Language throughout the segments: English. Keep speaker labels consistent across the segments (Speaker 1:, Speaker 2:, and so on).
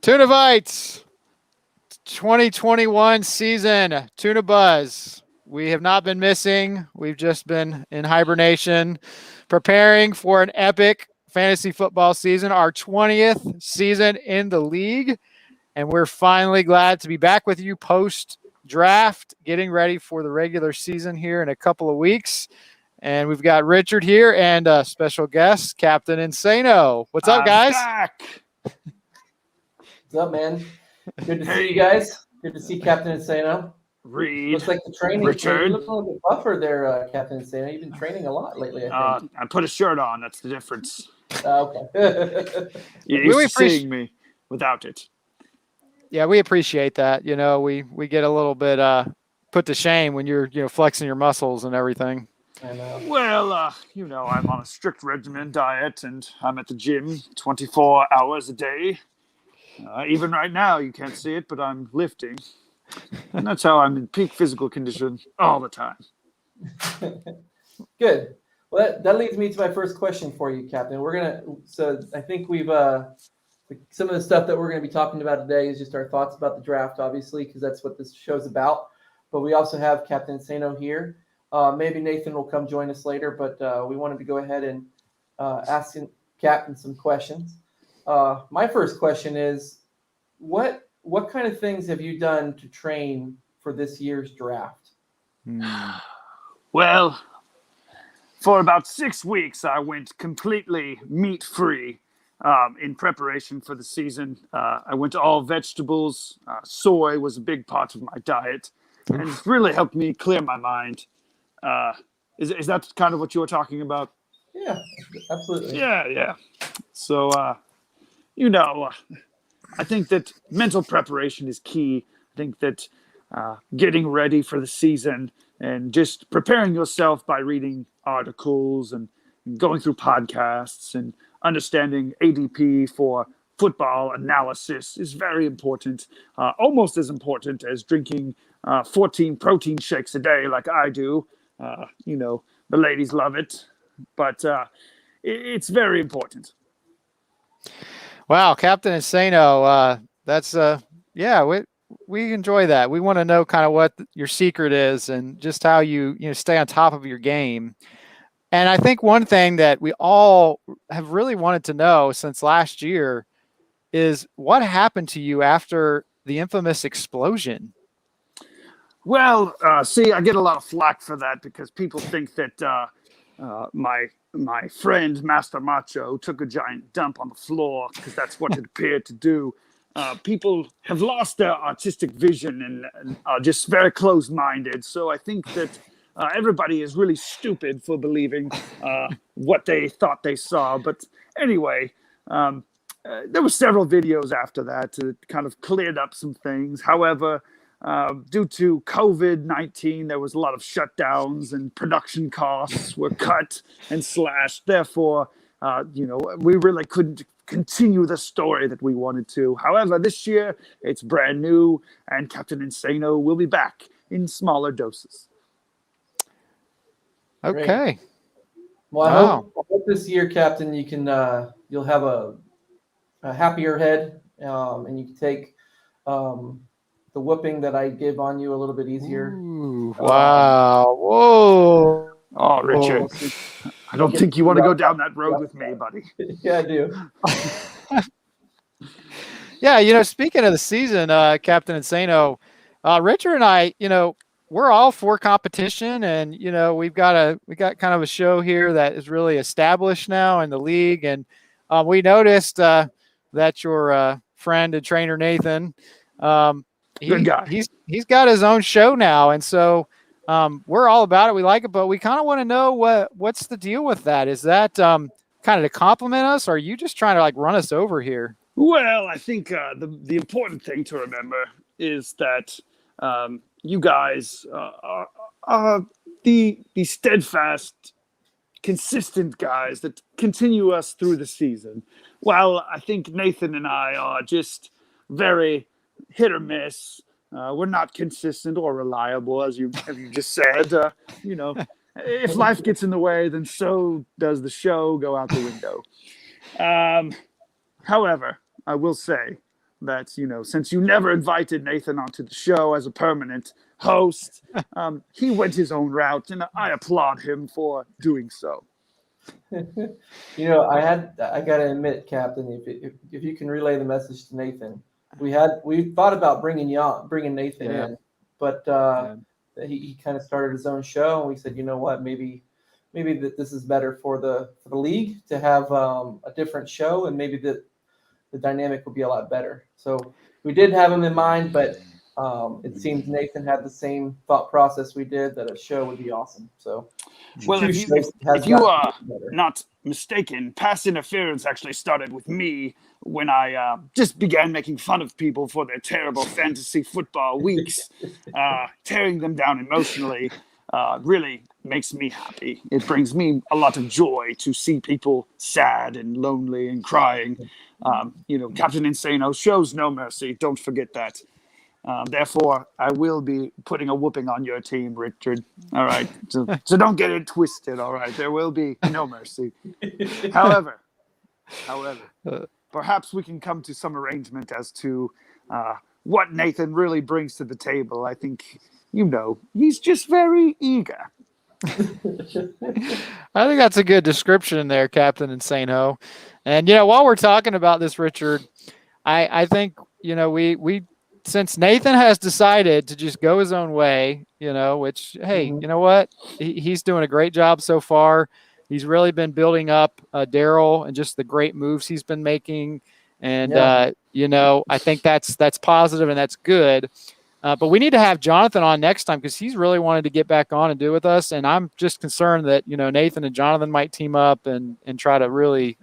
Speaker 1: Tuna Bites 2021 season, Tuna Buzz. We have not been missing. We've just been in hibernation, preparing for an epic fantasy football season, our 20th season in the league. And we're finally glad to be back with you post draft, getting ready for the regular season here in a couple of weeks. And we've got Richard here and a special guest, Captain Insano. What's up, guys?
Speaker 2: Back.
Speaker 3: What's up, man? Good to see you guys. Good to see Captain Insano.
Speaker 2: Reid.
Speaker 3: Looks like the training.
Speaker 2: Richard.
Speaker 3: You look a little bit buffer there, Captain Insano. You've been training a lot lately, I think.
Speaker 2: I put a shirt on. That's the difference.
Speaker 3: Okay.
Speaker 2: You're used to seeing me without it.
Speaker 1: Yeah, we appreciate that. You know, we get a little bit put to shame when you're flexing your muscles and everything.
Speaker 3: I know.
Speaker 2: Well, I'm on a strict regimen diet, and I'm at the gym 24 hours a day. Even right now, you can't see it, but I'm lifting. And that's how I'm in peak physical condition all the time.
Speaker 3: Good. Well, that leads me to my first question for you, Captain. So I think we've some of the stuff that we're going to be talking about today is just our thoughts about the draft, obviously, because that's what this show's about. But we also have Captain Insano here. Maybe Nathan will come join us later, but we wanted to go ahead and ask Captain some questions. My first question is, what kind of things have you done to train for this year's draft?
Speaker 2: Well, for about 6 weeks, I went completely meat-free in preparation for the season. I went to all vegetables. Soy was a big part of my diet, and it's really helped me clear my mind. Is that kind of what you were talking about?
Speaker 3: Yeah, absolutely.
Speaker 2: Yeah. So, I think that mental preparation is key. I think that getting ready for the season and just preparing yourself by reading articles and going through podcasts and understanding ADP for football analysis is very important, almost as important as drinking 14 protein shakes a day like I do. The ladies love it, but it's very important.
Speaker 1: Wow, Captain Insano, that's we enjoy that. We want to know kind of what your secret is and just how you stay on top of your game. And I think one thing that we all have really wanted to know since last year is what happened to you after the infamous explosion.
Speaker 2: Well, see, I get a lot of flack for that because people think that my friend Master Macho took a giant dump on the floor because that's what it appeared to do. People have lost their artistic vision and are just very closed-minded. So I think that everybody is really stupid for believing what they thought they saw. But anyway, there were several videos after that to kind of cleared up some things. However, due to COVID-19, there was a lot of shutdowns and production costs were cut and slashed. Therefore, we really couldn't continue the story that we wanted to. However, this year it's brand new, and Captain Insano will be back in smaller doses.
Speaker 1: Okay.
Speaker 3: Great. Well, I hope this year, Captain, you can you'll have a happier head, and you can take the whooping that I give on you a little bit easier.
Speaker 1: Ooh, wow. Whoa.
Speaker 2: Oh, Richard, I don't think you want to go down that road with me, buddy.
Speaker 3: Yeah, I do.
Speaker 1: Yeah, speaking of the season, Captain Insano, Richard and I, we're all for competition, and we got kind of a show here that is really established now in the league, and we noticed that your friend and trainer Nathan,
Speaker 2: good guy.
Speaker 1: He's got his own show now, and so we're all about it. We like it, but we kind of want to know what's the deal with that. Is that kind of to compliment us, or are you just trying to run us over here?
Speaker 2: Well, I think the important thing to remember is that you guys are the steadfast, consistent guys that continue us through the season. While I think Nathan and I are just very hit or miss. We're not consistent or reliable, as you just said. If life gets in the way, then so does the show go out the window. However, I will say that, since you never invited Nathan onto the show as a permanent host, he went his own route, and I applaud him for doing so.
Speaker 3: I gotta admit, Captain, if you can relay the message to Nathan, we thought about bringing Nathan in, but he kind of started his own show, and we said, you know what, maybe that this is better for the league to have a different show, and maybe the dynamic will be a lot better. So we did have him in mind, but it seems Nathan had the same thought process we did, that a show would be awesome. So,
Speaker 2: well, if you are not mistaken, pass interference actually started with me when I just began making fun of people for their terrible fantasy football weeks. Tearing them down emotionally really makes me happy. It brings me a lot of joy to see people sad and lonely and crying. Captain Insano shows no mercy. Don't forget that. Therefore, I will be putting a whooping on your team, Richard. All right. So don't get it twisted. All right. There will be no mercy. However, perhaps we can come to some arrangement as to what Nathan really brings to the table. I think, he's just very eager.
Speaker 1: I think that's a good description there, Captain Insano. And, while we're talking about this, Richard, I think, we since Nathan has decided to just go his own way, which, hey, you know what? He's doing a great job so far. He's really been building up Daryl and just the great moves he's been making. And, I think that's positive and that's good. But we need to have Jonathan on next time because he's really wanted to get back on and do with us. And I'm just concerned that, Nathan and Jonathan might team up and try to really,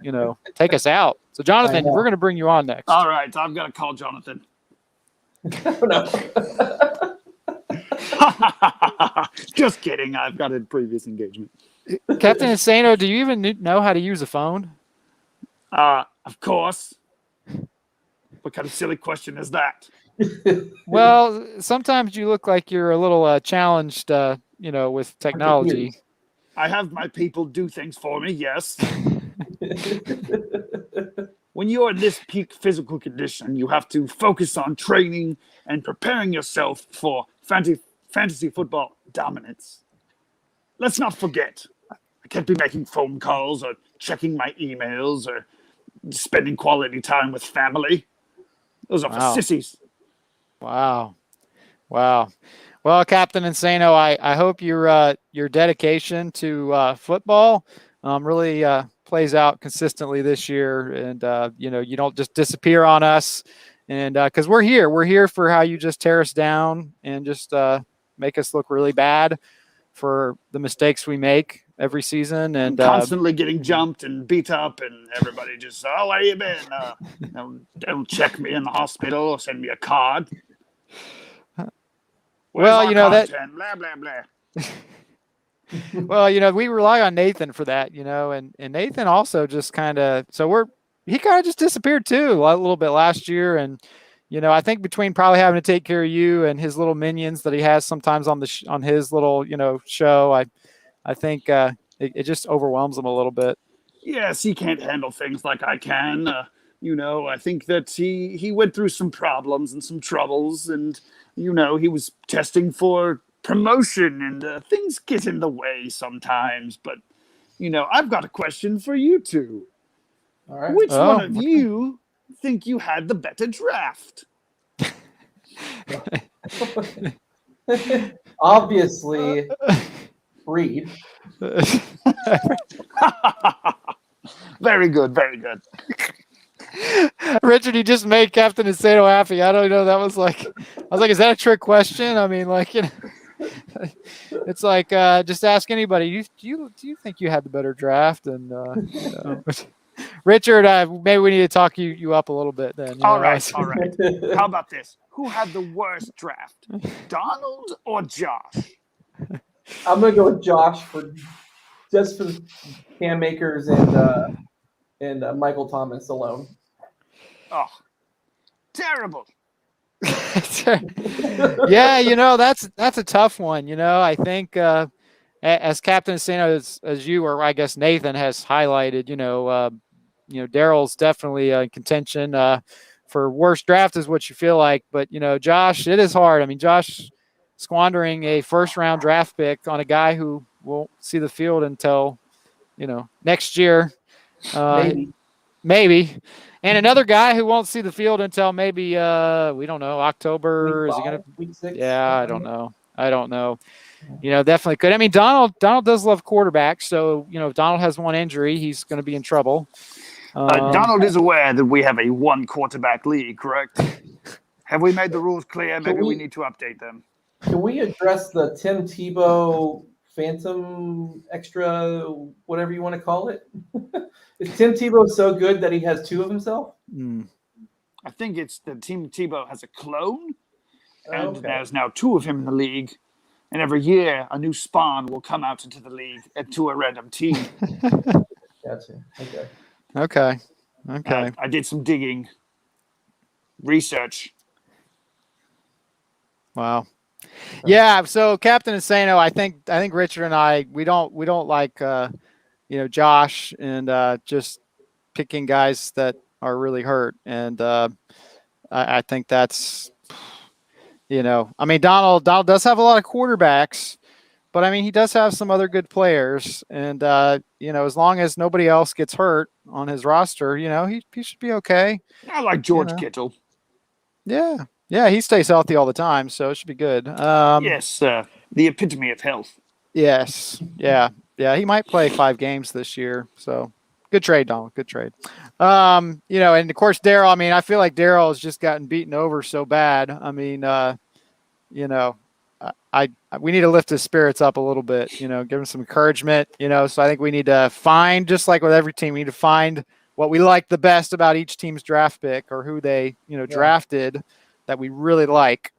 Speaker 1: take us out. So, Jonathan, we're going to bring you on next.
Speaker 2: All right. I've got to call Jonathan.
Speaker 3: No.
Speaker 2: Just kidding. I've got a previous engagement.
Speaker 1: Captain Insano, do you even know how to use a phone?
Speaker 2: Of course. What kind of silly question is that?
Speaker 1: Well, sometimes you look like you're a little challenged, with technology.
Speaker 2: I have my people do things for me, yes. When you're in this peak physical condition, you have to focus on training and preparing yourself for fantasy football dominance. Let's not forget, I can't be making phone calls or checking my emails or spending quality time with family. Those are for sissies.
Speaker 1: Wow. Well, Captain Insano, I hope your dedication to football really plays out consistently this year, and you don't just disappear on us, and because we're here for how you just tear us down and just make us look really bad for the mistakes we make every season, and
Speaker 2: constantly getting jumped and beat up, and everybody just, oh, where you been? Don't check me in the hospital or send me a card.
Speaker 1: Well,
Speaker 2: that blah blah blah.
Speaker 1: Well, we rely on Nathan for that, and Nathan also just kind of, he kind of just disappeared too a little bit last year. And, I think between probably having to take care of you and his little minions that he has sometimes on on his little, show, I think it just overwhelms him a little bit.
Speaker 2: Yes, he can't handle things like I can. I think that he went through some problems and some troubles, and, he was testing for promotion, and things get in the way sometimes. But, I've got a question for you two.
Speaker 3: All right.
Speaker 2: Which one of you think you had the better draft?
Speaker 3: Obviously, Reid.
Speaker 2: Very good, very good.
Speaker 1: Richard, you just made Captain Insano happy. I don't know. I was like, is that a trick question? I mean, it's like just ask anybody. Do you think you had the better draft? And Richard, maybe we need to talk you up a little bit then.
Speaker 2: All right. How about this? Who had the worst draft, Donald or Josh?
Speaker 3: I'm gonna go with Josh for Cam Akers and Michael Thomas alone.
Speaker 2: Oh, terrible.
Speaker 1: Yeah, that's a tough one. I think as Captain Insano, as you, or I guess Nathan has highlighted, Daryl's definitely in contention. for worst draft is what you feel like. But, Josh, it is hard. I mean, Josh squandering a first-round draft pick on a guy who won't see the field until, next year. Maybe. And another guy who won't see the field until maybe, we don't know, October. Is he going to?
Speaker 3: Week 6?
Speaker 1: Yeah, I don't know. Definitely could. I mean, Donald does love quarterbacks. So, if Donald has one injury, he's going to be in trouble.
Speaker 2: Donald is aware that we have a one quarterback league, correct? Have we made the rules clear? Maybe we need to update them.
Speaker 3: Can we address the Tim Tebow Phantom extra, whatever you want to call it? Is Tim Tebow so good that he has 2 of himself?
Speaker 2: I think it's that Tim Tebow has a clone, and
Speaker 3: Okay.
Speaker 2: there's now 2 of him in the league. And every year, a new spawn will come out into the league and to a random team.
Speaker 3: Gotcha.
Speaker 1: Okay.
Speaker 2: I did some digging, research.
Speaker 1: Wow. Yeah. So Captain Insano, I think Richard and I, we don't like, Josh and just picking guys that are really hurt. And I think that's, I mean, Donald does have a lot of quarterbacks, but I mean, he does have some other good players. And, as long as nobody else gets hurt on his roster, he should be okay.
Speaker 2: I like George Kittle.
Speaker 1: Yeah. Yeah. He stays healthy all the time. So it should be good.
Speaker 2: Yes. The epitome of health.
Speaker 1: Yes. Yeah. Yeah. He might play 5 games this year. So good trade, Donald. Good trade. And of course, Daryl, I mean, I feel like Daryl has just gotten beaten over so bad. I mean, we need to lift his spirits up a little bit, give him some encouragement, so I think we need to find, just like with every team, we need to find what we like the best about each team's draft pick or who they, drafted that we really like.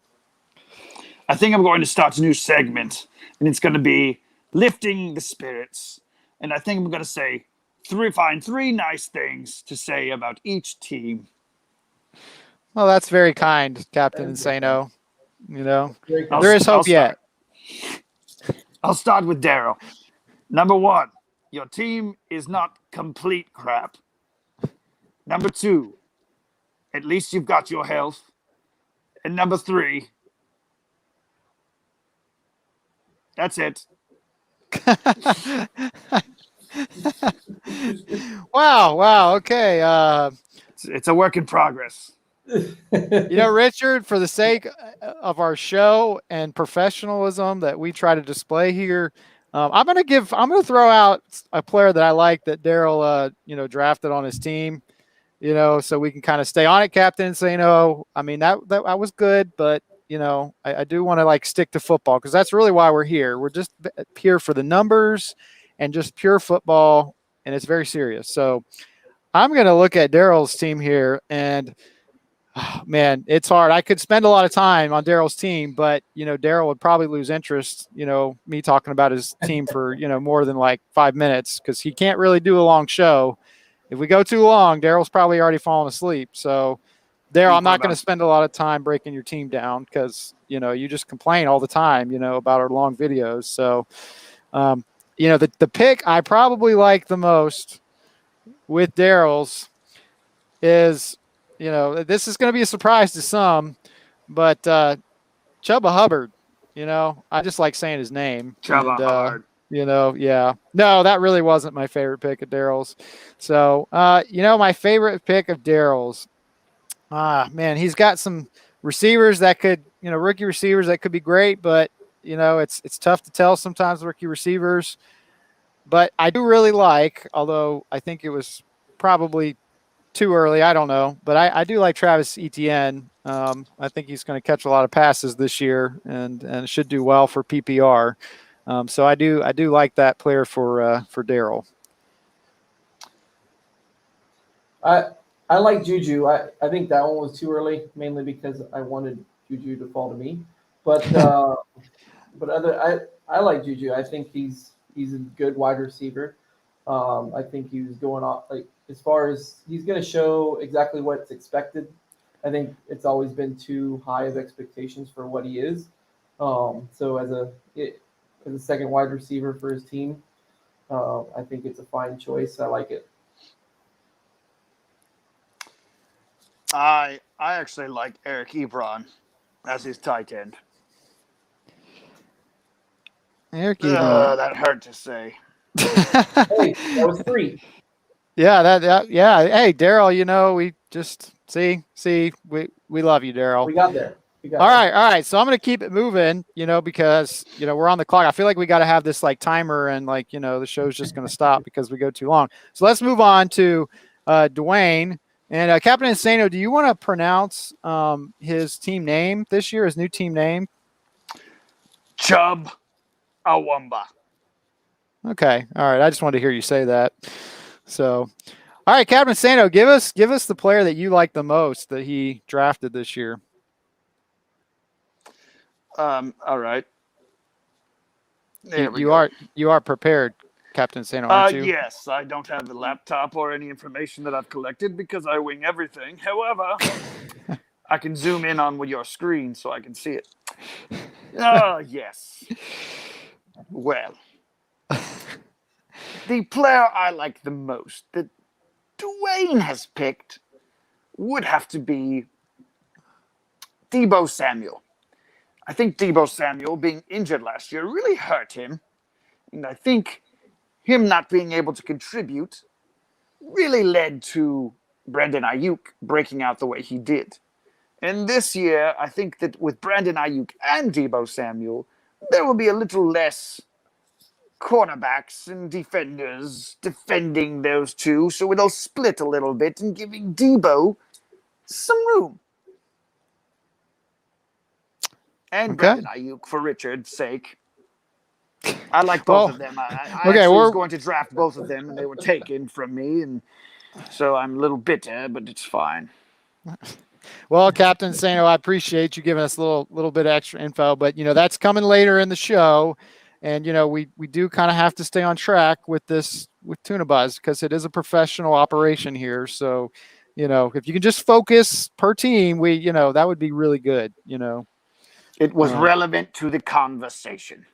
Speaker 2: I think I'm going to start a new segment, and it's going to be lifting the spirits. And I think I'm going to say find 3 nice things to say about each team.
Speaker 1: Well, that's very kind, Captain Insano. There is
Speaker 2: I'll
Speaker 1: hope yet.
Speaker 2: I'll start with Daryl. Number 1, your team is not complete crap. Number 2, at least you've got your health. And number 3, that's it.
Speaker 1: Wow. Okay.
Speaker 2: It's a work in progress.
Speaker 1: Richard, for the sake of our show and professionalism that we try to display here, I'm going to throw out a player that I like that Daryl, drafted on his team, so we can kind of stay on it, Captain Insano. I mean, that was good, but I do want to stick to football because that's really why we're here. We're just here for the numbers and just pure football, and it's very serious. So I'm going to look at Daryl's team here, and man, it's hard. I could spend a lot of time on Daryl's team, but Daryl would probably lose interest. Me talking about his team for more than 5 minutes because he can't really do a long show. If we go too long, Daryl's probably already fallen asleep. So, Daryl, I'm not going to spend a lot of time breaking your team down because you just complain all the time about our long videos. So, the pick I probably like the most with Daryl's is. This is going to be a surprise to some, but Chubba Hubbard, I just like saying his name.
Speaker 2: Chubba Hubbard.
Speaker 1: Yeah. No, that really wasn't my favorite pick of Daryl's. So, my favorite pick of Daryl's, man, he's got some receivers that could, rookie receivers that could be great, but, it's tough to tell sometimes rookie receivers. But I do really like, although I think it was probably too early. I don't know, but I do like Travis Etienne. I think he's going to catch a lot of passes this year and should do well for PPR. So I do like that player for Daryl.
Speaker 3: I like Juju. I think that one was too early, mainly because I wanted Juju to fall to me. But I like Juju. I think he's a good wide receiver. I think he was going off as far as he's going to show exactly what's expected. I think it's always been too high of expectations for what he is. So as a second wide receiver for his team, I think it's a fine choice. I like it.
Speaker 2: I actually like Eric Ebron as his tight end.
Speaker 1: Eric Ebron.
Speaker 2: That hurt to say.
Speaker 3: Hey, that was 3.
Speaker 1: Yeah, yeah. Hey, Daryl, we just see, we love you, Daryl.
Speaker 3: We got there.
Speaker 1: All right. So I'm gonna keep it moving, because we're on the clock. I feel like we got to have this like timer, and like the show's just gonna stop because we go too long. So let's move on to Dwayne and Captain Insano. Do you want to pronounce his team name this year? His new team name?
Speaker 2: Chubb Awamba.
Speaker 1: Okay. All right. I just wanted to hear you say that. So, all right, Captain Insano, give us the player that you like the most that he drafted this year.
Speaker 2: All right.
Speaker 1: You are prepared, Captain Insano, aren't you?
Speaker 2: Yes, I don't have the laptop or any information that I've collected because I wing everything. However, I can zoom in on your screen so I can see it. Yes. Well, the player I like the most that Dwayne has picked would have to be Deebo Samuel. I think Deebo Samuel being injured last year really hurt him. And I think him not being able to contribute really led to Brandon Ayuk breaking out the way he did. And this year, I think that with Brandon Ayuk and Deebo Samuel, there will be a little less cornerbacks and defenders defending those two, so it'll split a little bit and giving Deebo some room. And
Speaker 1: Okay.
Speaker 2: Brandon Ayuk for Richard's sake. I like both of them. I actually was going to draft both of them, and they were taken from me, and so I'm a little bitter, but it's fine.
Speaker 1: Well, Captain Insano, I appreciate you giving us a little bit of extra info, but that's coming later in the show, and we do kind of have to stay on track with Tuna Buzz because it is a professional operation here. So, if you can just focus per team, that would be really good.
Speaker 2: It was relevant to the conversation.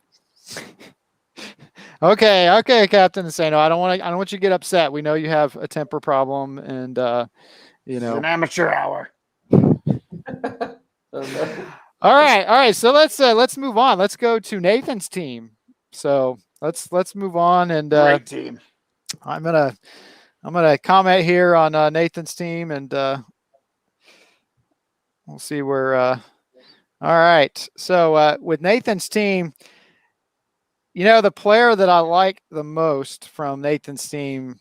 Speaker 1: Okay, Captain Insano. I don't want you to get upset. We know you have a temper problem, and
Speaker 2: It's an amateur hour.
Speaker 1: All right. So let's move on. Let's go to Nathan's team. So let's move on, and
Speaker 2: great team.
Speaker 1: I'm gonna comment here on Nathan's team, and we'll see where. All right. So with Nathan's team, the player that I like the most from Nathan's team,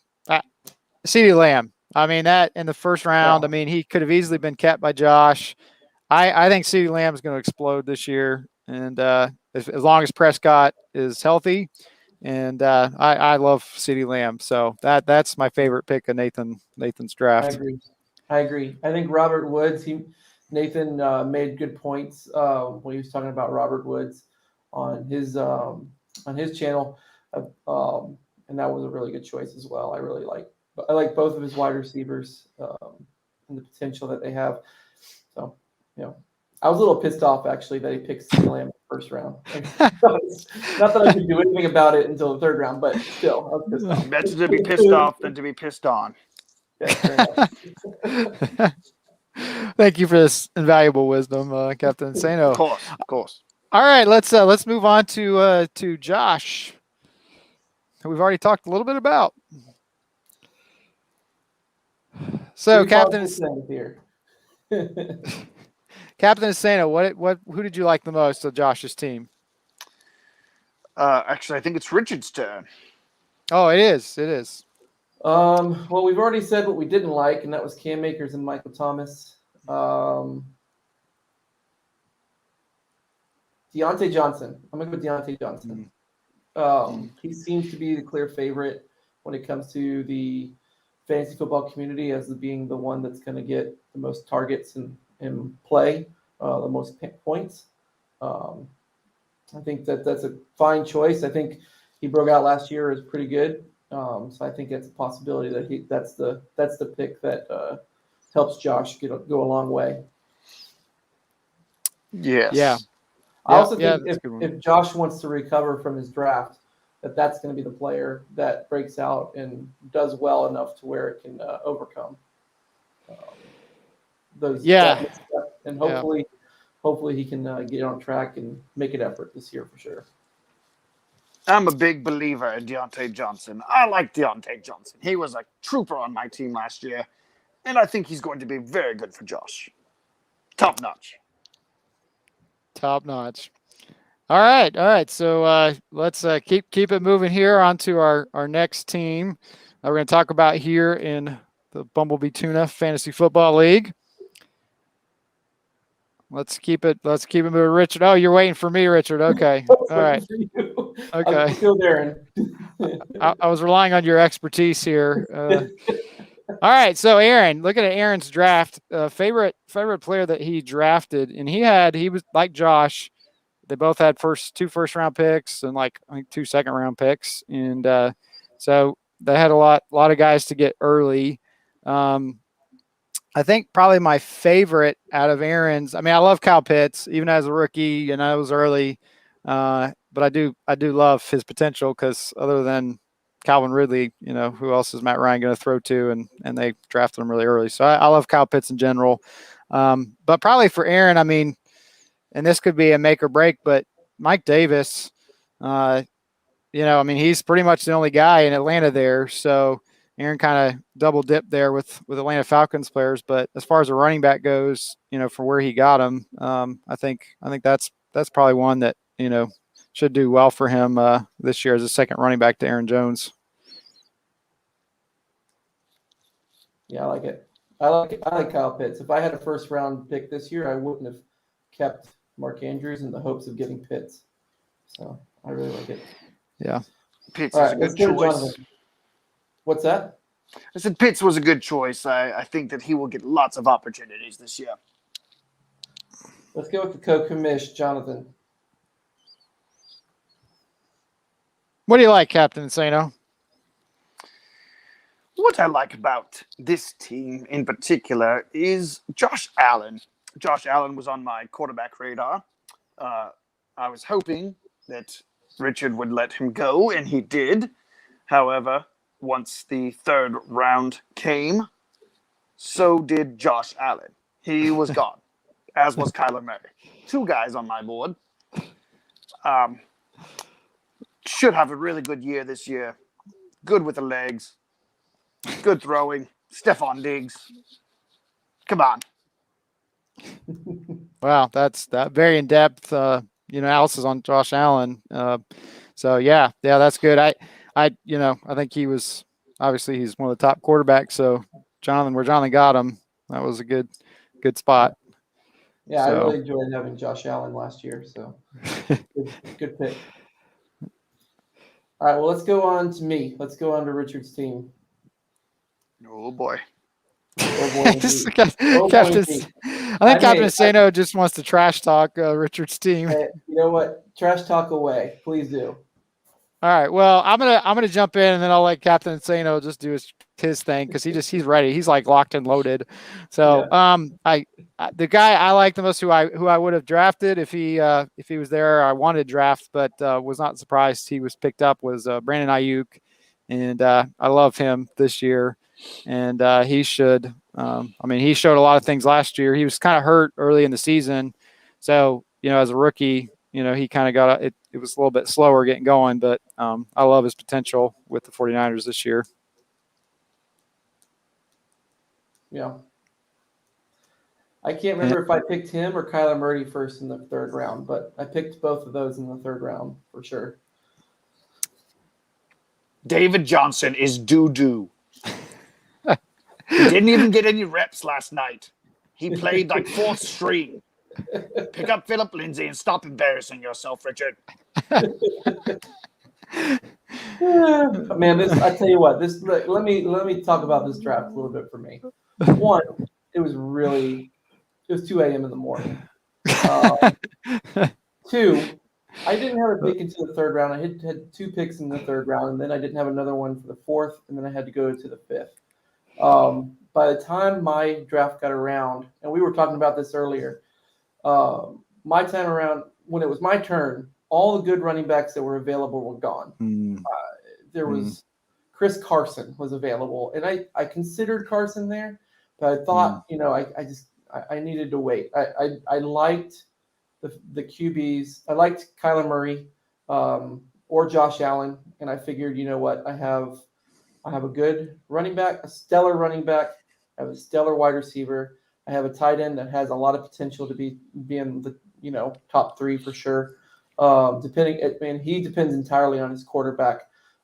Speaker 1: CeeDee Lamb. I mean, that in the first round, I mean, he could have easily been kept by Josh. I think CeeDee Lamb is going to explode this year, and as long as Prescott is healthy, and I love CeeDee Lamb. So that's my favorite pick of Nathan's draft.
Speaker 3: I agree. I think Robert Woods. Nathan made good points when he was talking about Robert Woods on his channel, and that was a really good choice as well. I like both of his wide receivers and the potential that they have. So, I was a little pissed off actually that he picked CeeDee Lamb in the first round. Not that I could do anything about it until the third round, but still, I was pissed off.
Speaker 2: Better to be pissed off than to be pissed on.
Speaker 3: Yeah,
Speaker 1: Thank you for this invaluable wisdom, Captain Insano.
Speaker 2: Of course.
Speaker 1: All right, let's move on to Josh, who we've already talked a little bit about. So, Captain Insano, who did you like the most of Josh's team?
Speaker 2: Actually, I think it's Richard's turn.
Speaker 1: Oh, it is.
Speaker 3: Well, we've already said what we didn't like, and that was Cam Akers and Michael Thomas. Deontay Johnson. I'm going to go with Deontay Johnson. He seems to be the clear favorite when it comes to the fantasy football community as being the one that's going to get the most targets and play, the most points. I think that's a fine choice. I think he broke out last year is pretty good. So I think it's a possibility that that's the pick that helps Josh go a long way.
Speaker 2: Yes.
Speaker 1: Yeah.
Speaker 3: I also think if Josh wants to recover from his draft, that's going to be the player that breaks out and does well enough to where it can overcome. those.
Speaker 1: Yeah.
Speaker 3: that misstep, and hopefully he can get on track and make an effort this year for sure.
Speaker 2: I'm a big believer in Deontay Johnson. I like Deontay Johnson. He was a trooper on my team last year, and I think he's going to be very good for Josh. Top notch.
Speaker 1: Top notch. All right. So let's keep it moving here onto our next team. We're going to talk about here in the Bumblebee Tuna Fantasy Football League. Let's keep it moving, Richard. Oh, you're waiting for me, Richard. Okay. All right. Okay.
Speaker 3: Let's go, Darren.
Speaker 1: I was relying on your expertise here. All right, so Aaron, looking at Aaron's draft, favorite player that he drafted, and he was like Josh. They both had two first round picks and like I think 2 second round picks, and so they had a lot of guys to get early. I think probably my favorite out of Aaron's. I mean, I love Kyle Pitts, even as a rookie, and I was early, but I do love his potential because other than Calvin Ridley, who else is Matt Ryan going to throw to? And they drafted him really early. So I love Kyle Pitts in general. But probably for Aaron, I mean, and this could be a make or break, but Mike Davis, I mean, he's pretty much the only guy in Atlanta there. So Aaron kind of double dipped there with Atlanta Falcons players. But as far as a running back goes, for where he got him, I think that's probably one that, should do well for him this year as a second running back to Aaron Jones.
Speaker 3: Yeah, I like it. I like Kyle Pitts. If I had a first round pick this year, I wouldn't have kept Mark Andrews in the hopes of getting Pitts. So I really like it.
Speaker 1: Yeah.
Speaker 2: Pitts is a good choice.
Speaker 3: What's that?
Speaker 2: I said Pitts was a good choice. I think that he will get lots of opportunities this year.
Speaker 3: Let's go with the co-commish, Jonathan.
Speaker 1: What do you like, Captain Insano?
Speaker 2: What I like about this team in particular is Josh Allen. Josh Allen was on my quarterback radar. I was hoping that Richard would let him go, and he did. However, once the third round came, so did Josh Allen. He was gone, as was Kyler Murray. 2 guys on my board. Should have a really good year this year. Good with the legs. Good throwing. Stephon Diggs. Come on.
Speaker 1: Wow, that's very in depth. Analysis on Josh Allen. So yeah, that's good. I think he was obviously he's one of the top quarterbacks. So where Jonathan got him, that was a good spot.
Speaker 3: Yeah, so. I really enjoyed having Josh Allen last year. So good pick. All right, well, let's go on to me. Let's go on to Richard's team.
Speaker 2: Oh boy.
Speaker 1: I think Captain Insano just wants to trash talk Richard's team.
Speaker 3: Hey, you know what? Trash talk away. Please do.
Speaker 1: All right. Well, I'm gonna jump in and then I'll let Captain Insano just do his thing because he's ready. He's like locked and loaded. So the guy I like the most who I would have drafted if he was there, I wanted to draft, but was not surprised he was picked up was Brandon Ayuk, and I love him this year, and he should. He showed a lot of things last year. He was kind of hurt early in the season, so as a rookie, he kind of got it. It was a little bit slower getting going, but I love his potential with the 49ers this year.
Speaker 3: Yeah. I can't remember if I picked him or Kyler Murray first in the third round, but I picked both of those in the third round for sure.
Speaker 2: David Johnson is doo-doo. He didn't even get any reps last night. He played like 4th string. Pick up Philip Lindsay and stop embarrassing yourself, Richard.
Speaker 3: Man, I tell you what, let me talk about this draft a little bit for me. One, it was 2 a.m. in the morning. 2, I didn't have a pick into the third round. I had 2 picks in the third round, and then I didn't have another one for the 4th, and then I had to go to the 5th. By the time my draft got around, and we were talking about this earlier, my time around, when it was my turn, all the good running backs that were available were gone. There was Chris Carson was available, and I considered Carson there, but I thought, I needed to wait. I liked the QBs. I liked Kyler Murray or Josh Allen, and I figured, you know what, I have a good running back, a stellar running back. I have a stellar wide receiver. I have a tight end that has a lot of potential to be in the top 3 for sure. He depends entirely on his quarterback.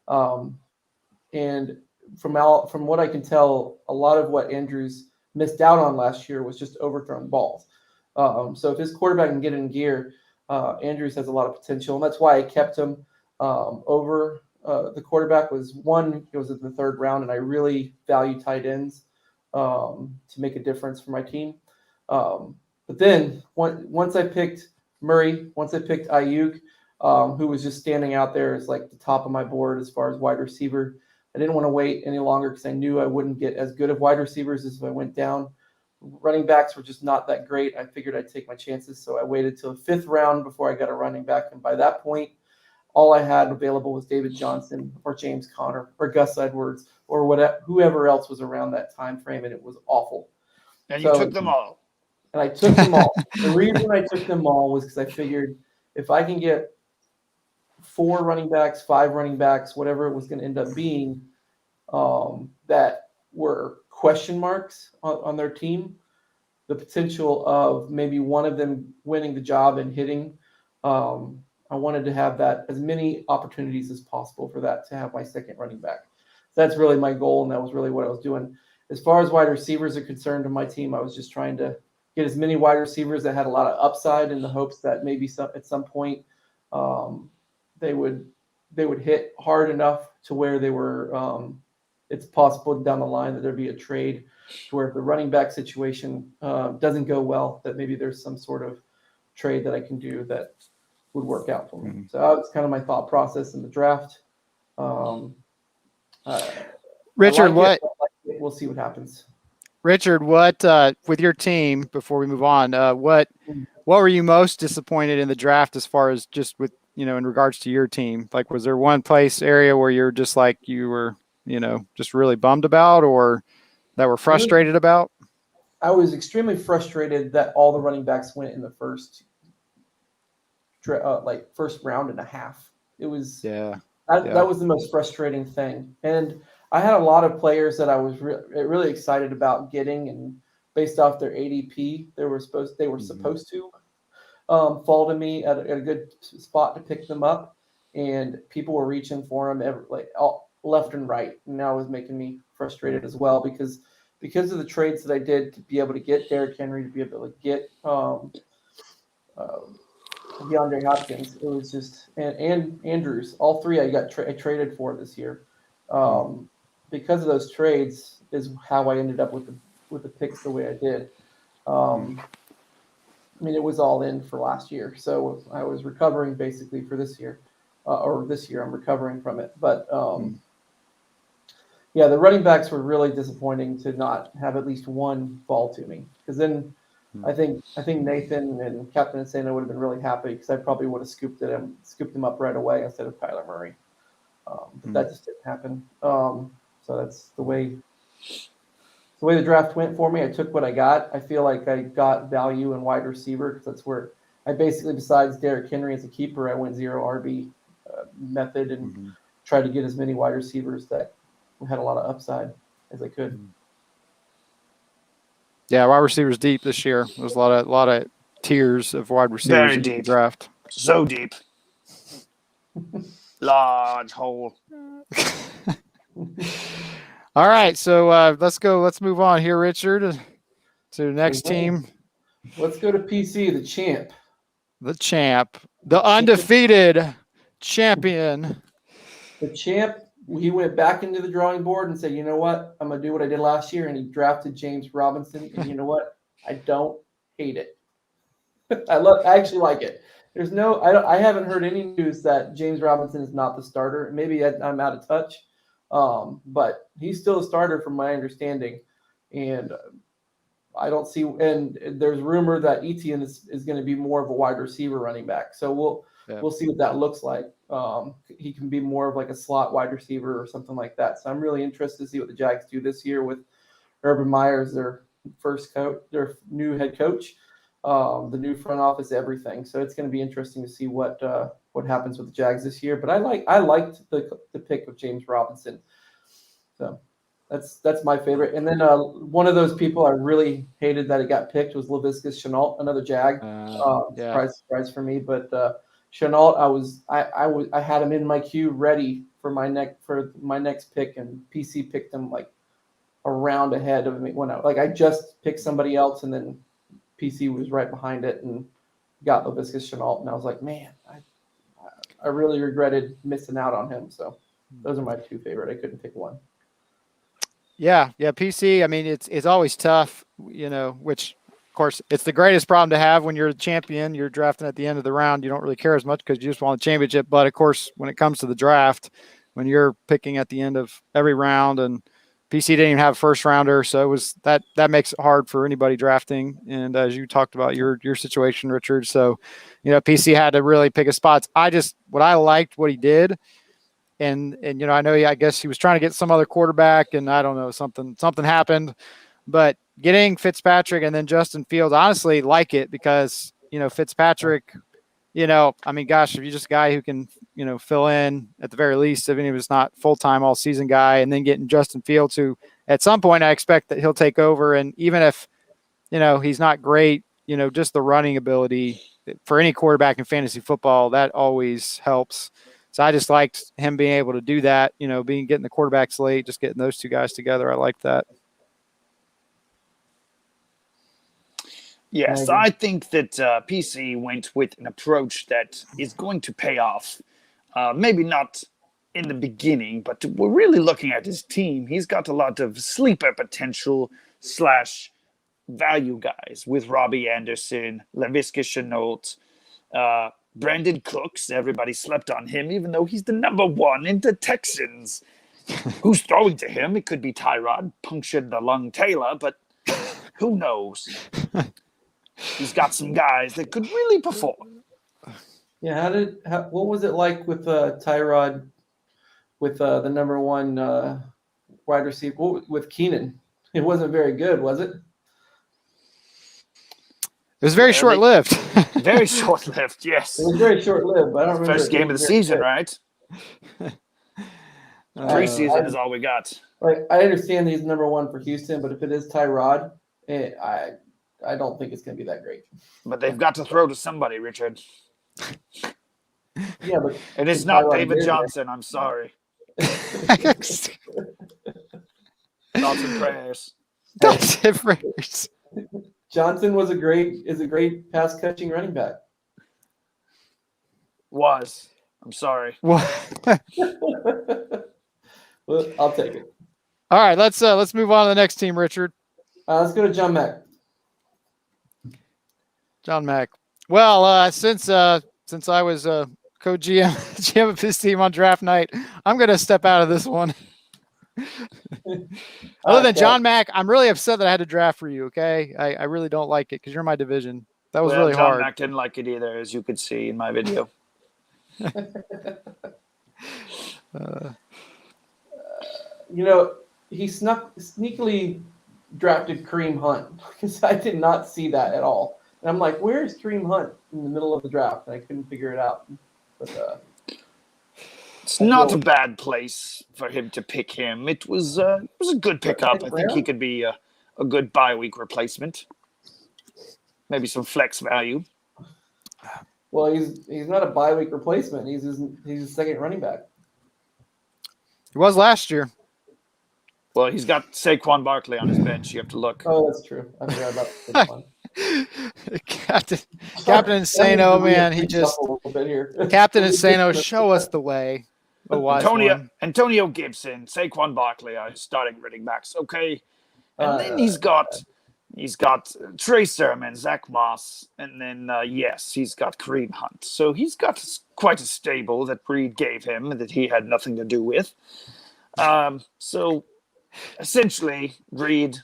Speaker 3: And from what I can tell, a lot of what Andrews missed out on last year was just overthrown balls. So if his quarterback can get in gear, Andrews has a lot of potential, and that's why I kept him over. The quarterback was one. It was in the 3rd round, and I really value tight ends to make a difference for my team. But then once I picked Murray, once I picked Ayuk, who was just standing out there as like the top of my board as far as wide receiver, I didn't want to wait any longer because I knew I wouldn't get as good of wide receivers as if I went down. Running backs were just not that great. I figured I'd take my chances, so I waited till the 5th round before I got a running back, and by that point, all I had available was David Johnson or James Conner or Gus Edwards or whoever else was around that time frame, and it was awful.
Speaker 2: And you took them all.
Speaker 3: And I took them all. The reason I took them all was because I figured if I can get 4 running backs, 5 running backs, whatever it was going to end up being, that were question marks on their team, the potential of maybe one of them winning the job and hitting, I wanted to have that as many opportunities as possible for that to have my second running back. So that's really my goal, and that was really what I was doing. As far as wide receivers are concerned on my team, I was just trying to get as many wide receivers that had a lot of upside in the hopes that maybe at some point they would hit hard enough to where they were it's possible down the line that there'd be a trade to where if the running back situation doesn't go well, that maybe there's some sort of trade that I can do that would work out for me. Mm-hmm. So that was kind of my thought process in the draft.
Speaker 1: Richard,
Speaker 3: we'll see what happens.
Speaker 1: Richard, what with your team before we move on? What were you most disappointed in the draft as far as just with in regards to your team? Like, was there one area where you're just like you were just really bummed about, or that were frustrated about?
Speaker 3: I was extremely frustrated that all the running backs went in the first round and a half. It was that was the most frustrating thing. And I had a lot of players that I was really excited about getting, and based off their ADP, they were supposed to fall to me at a good spot to pick them up, and people were reaching for them left and right, and that was making me frustrated as well because of the trades that I did to be able to get Derrick Henry, to be able to get DeAndre Hopkins. It was just and Andrews, all 3 I traded for this year. Because of those trades is how I ended up with the picks the way I did. It was all in for last year, so I was recovering basically for this year, this year I'm recovering from it. But the running backs were really disappointing to not have at least one fall to me, because then I think Nathan and Captain Insano would have been really happy because I probably would have scooped him up right away instead of Kyler Murray. But that just didn't happen. So that's the way the draft went for me. I took what I got. I feel like I got value in wide receiver because that's where I basically, besides Derrick Henry as a keeper, I went 0 RB method and tried to get as many wide receivers that had a lot of upside as I could.
Speaker 1: Yeah, wide receivers deep this year. There's a lot of tiers of wide receivers
Speaker 2: Very
Speaker 1: in
Speaker 2: deep.
Speaker 1: the draft.
Speaker 2: So deep. Large hole.
Speaker 1: All right, so let's move on here, Richard, to the next team.
Speaker 3: Let's go to PC, the champ.
Speaker 1: The champ. The undefeated champion.
Speaker 3: The champ, he went back into the drawing board and said, you know what? I'm going to do what I did last year. And he drafted James Robinson. And you know what? I don't hate it. I actually like it. I haven't heard any news that James Robinson is not the starter. Maybe I'm out of touch. But he's still a starter from my understanding. And I don't see, and there's rumor that Etienne is going to be more of a wide receiver running back. So we'll see what that looks like. He can be more of like a slot wide receiver or something like that. So I'm really interested to see what the Jags do this year with Urban Meyer as their first coach, their new head coach, the new front office, everything. So it's going to be interesting to see what happens with the Jags this year. But I liked the pick of James Robinson. So that's my favorite. And then one of those people I really hated that it got picked was Laviska Shenault, another Jag. Surprise for me. But Shenault, I had him in my queue ready for my next pick, and PC picked him like a round ahead of me when I just picked somebody else, and then PC was right behind it and got Laviska Shenault, and I was like, man, I really regretted missing out on him. So those are my two favorite. I couldn't pick one.
Speaker 1: Yeah, PC. I mean, it's always tough, which of course it's the greatest problem to have when you're a champion. You're drafting at the end of the round. You don't really care as much because you just want a championship. But of course, when it comes to the draft, when you're picking at the end of every round, and PC didn't even have a first rounder, so it was that makes it hard for anybody drafting. And as you talked about your situation, Richard, so PC had to really pick his spots. What I liked what he did. And I know I guess he was trying to get some other quarterback, and I don't know, something happened. But getting Fitzpatrick and then Justin Fields, honestly, like it because Fitzpatrick, I mean, gosh, if you're just a guy who can fill in at the very least, even if it's not full time all season guy, and then getting Justin Fields, who at some point I expect that he'll take over, and even if he's not great, just the running ability for any quarterback in fantasy football that always helps. So I just liked him being able to do that, getting the quarterbacks late, just getting those two guys together. I like that.
Speaker 2: Yes, I think that PC went with an approach that is going to pay off. Maybe not in the beginning, but we're really looking at his team. He's got a lot of sleeper potential / value guys with Robbie Anderson, Laviska Shenault, Brandon Cooks. Everybody slept on him, even though he's the number one in the Texans. Who's throwing to him? It could be Tyrod, punctured the lung Taylor, but who knows? He's got some guys that could really perform.
Speaker 3: Yeah, what was it like with Tyrod, with the number one wide receiver with Keenan? It wasn't very good, was it?
Speaker 1: It was very short-lived.
Speaker 2: Very short-lived, yes.
Speaker 3: It was very short-lived. I don't remember.
Speaker 2: First game of the season, right? Preseason is all we got.
Speaker 3: Like, I understand he's number one for Houston, but if it is Tyrod, I don't think it's going to be that great.
Speaker 2: But they've got to throw to somebody, Richard.
Speaker 3: Yeah, but
Speaker 2: it is not David Johnson. I'm sorry. Thoughts and prayers.
Speaker 1: Thoughts and prayers.
Speaker 3: Johnson is a great pass catching running back.
Speaker 2: I'm sorry.
Speaker 3: Well, I'll take it.
Speaker 1: All right, let's move on to the next team, Richard.
Speaker 3: Let's go to John Mack.
Speaker 1: John Mack. Well, since I was co-GM of his team on draft night, I'm going to step out of this one. Other than John Mack, I'm really upset that I had to draft for you. Okay, I really don't like it because you're in my division. That was really hard.
Speaker 2: John Mack didn't like it either, as you could see in my video.
Speaker 3: He sneakily drafted Kareem Hunt because I did not see that at all. And I'm like, where's Kareem Hunt in the middle of the draft? And I couldn't figure it out. But
Speaker 2: it's not a bad place for him to pick him. It was a good pickup. I think he could be a good bye week replacement. Maybe some flex value.
Speaker 3: Well, he's not a bye week replacement. He's his second running back.
Speaker 1: He was last year.
Speaker 2: Well, he's got Saquon Barkley on his bench. You have to look.
Speaker 3: Oh, that's true. I forgot about Saquon.
Speaker 1: Captain Insano, man, he just Captain Insano, show us the way.
Speaker 2: Antonio Gibson, Saquon Barkley are starting running backs. Okay, and then he's got Trey Sermon, Zach Moss, and then he's got Kareem Hunt. So he's got quite a stable that Reid gave him that he had nothing to do with. So essentially, Reid,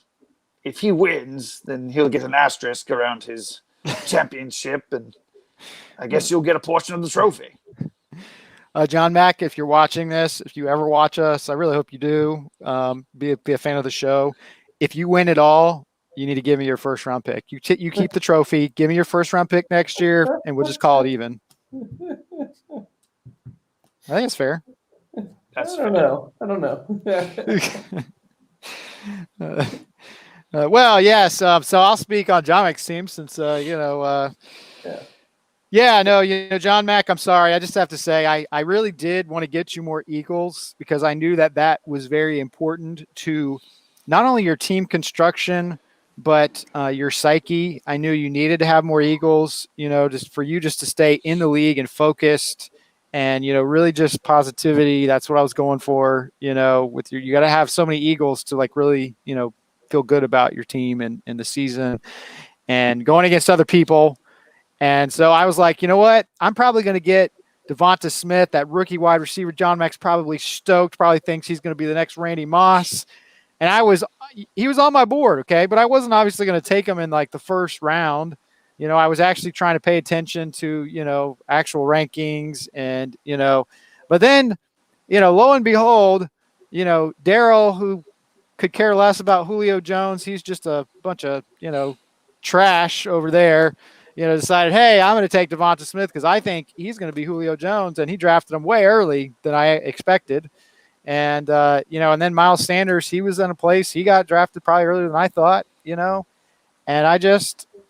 Speaker 2: if he wins, then he'll get an asterisk around his championship, and I guess you'll get a portion of the trophy.
Speaker 1: John Mack, if you're watching this, if you ever watch us, I really hope you do. Be a fan of the show. If you win it all, you need to give me your first round pick. You keep the trophy. Give me your first round pick next year, and we'll just call it even. I think it's fair.
Speaker 3: I don't know.
Speaker 1: Well, yes. So I'll speak on John Mack's team since John Mack. I'm sorry. I just have to say I really did want to get you more Eagles because I knew that was very important to not only your team construction but your psyche. I knew you needed to have more Eagles. Just for you just to stay in the league and focused. And, really just positivity. That's what I was going for, you got to have so many Eagles to like really, feel good about your team and the season and going against other people. And so I was like, you know what? I'm probably going to get Devonta Smith, that rookie wide receiver. John Mack's probably stoked, probably thinks he's going to be the next Randy Moss. And he was on my board. Okay. But I wasn't obviously going to take him in like the first round. I was actually trying to pay attention to, actual rankings and, but then, lo and behold, Daryl, who could care less about Julio Jones, he's just a bunch of, trash over there, decided, hey, I'm going to take Devonta Smith because I think he's going to be Julio Jones. And he drafted him way early than I expected. And, and then Miles Sanders, he was in a place, he got drafted probably earlier than I thought, and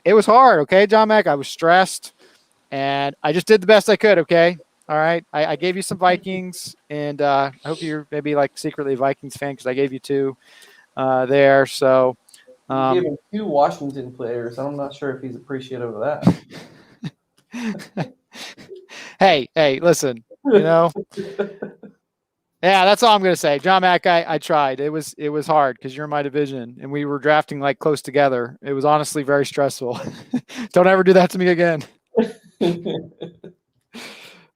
Speaker 1: it was hard, okay, John Mack? I was stressed, and I just did the best I could, okay? All right? I gave you some Vikings, and I hope you're maybe like secretly a Vikings fan because I gave you 2 there. So
Speaker 3: you gave him 2 Washington players. I'm not sure if he's appreciative of that.
Speaker 1: Hey, listen, Yeah, that's all I'm going to say. John Mack, I tried. It was hard because you're in my division, and we were drafting like close together. It was honestly very stressful. Don't ever do that to me again.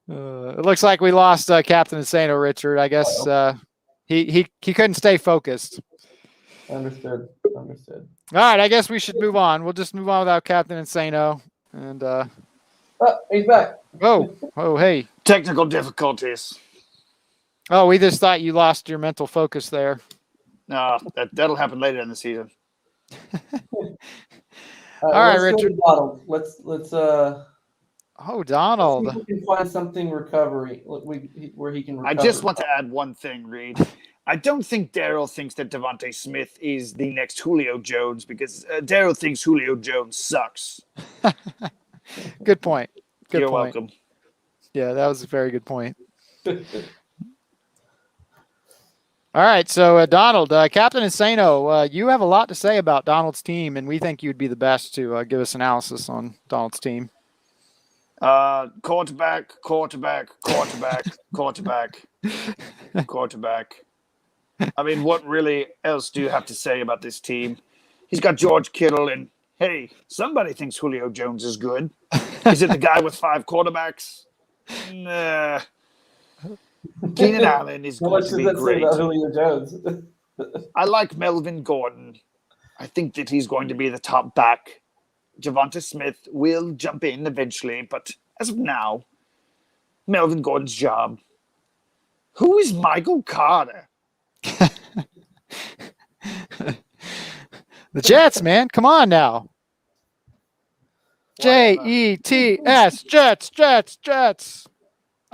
Speaker 1: It looks like we lost Captain Insano, Richard. I guess he couldn't stay focused.
Speaker 3: Understood.
Speaker 1: All right, I guess we should move on. We'll just move on without Captain Insano. And
Speaker 3: he's back.
Speaker 1: Oh, hey.
Speaker 2: Technical difficulties.
Speaker 1: Oh, we just thought you lost your mental focus there.
Speaker 2: No, that'll happen later in the season.
Speaker 1: All right, Richard.
Speaker 3: Donald. Let's
Speaker 1: Donald.
Speaker 3: Let's see if we can find something where he can recover.
Speaker 2: I just want to add one thing, Reid. I don't think Daryl thinks that Devonta Smith is the next Julio Jones because Daryl thinks Julio Jones sucks.
Speaker 1: Good point.
Speaker 2: You're welcome.
Speaker 1: Yeah, that was a very good point. All right, so Donald, Captain Insano, you have a lot to say about Donald's team, and we think you'd be the best to give us analysis on Donald's team.
Speaker 2: Quarterback. I mean, what really else do you have to say about this team? He's got George Kittle, and hey, somebody thinks Julio Jones is good. Is it the guy with 5 quarterbacks? Nah. Keenan Allen is going to be great.
Speaker 3: About Julio Jones?
Speaker 2: I like Melvin Gordon. I think that he's going to be the top back. Devonta Smith will jump in eventually, but as of now, Melvin Gordon's job. Who is Michael Carter?
Speaker 1: The Jets, man. Come on now. Jets, Jets.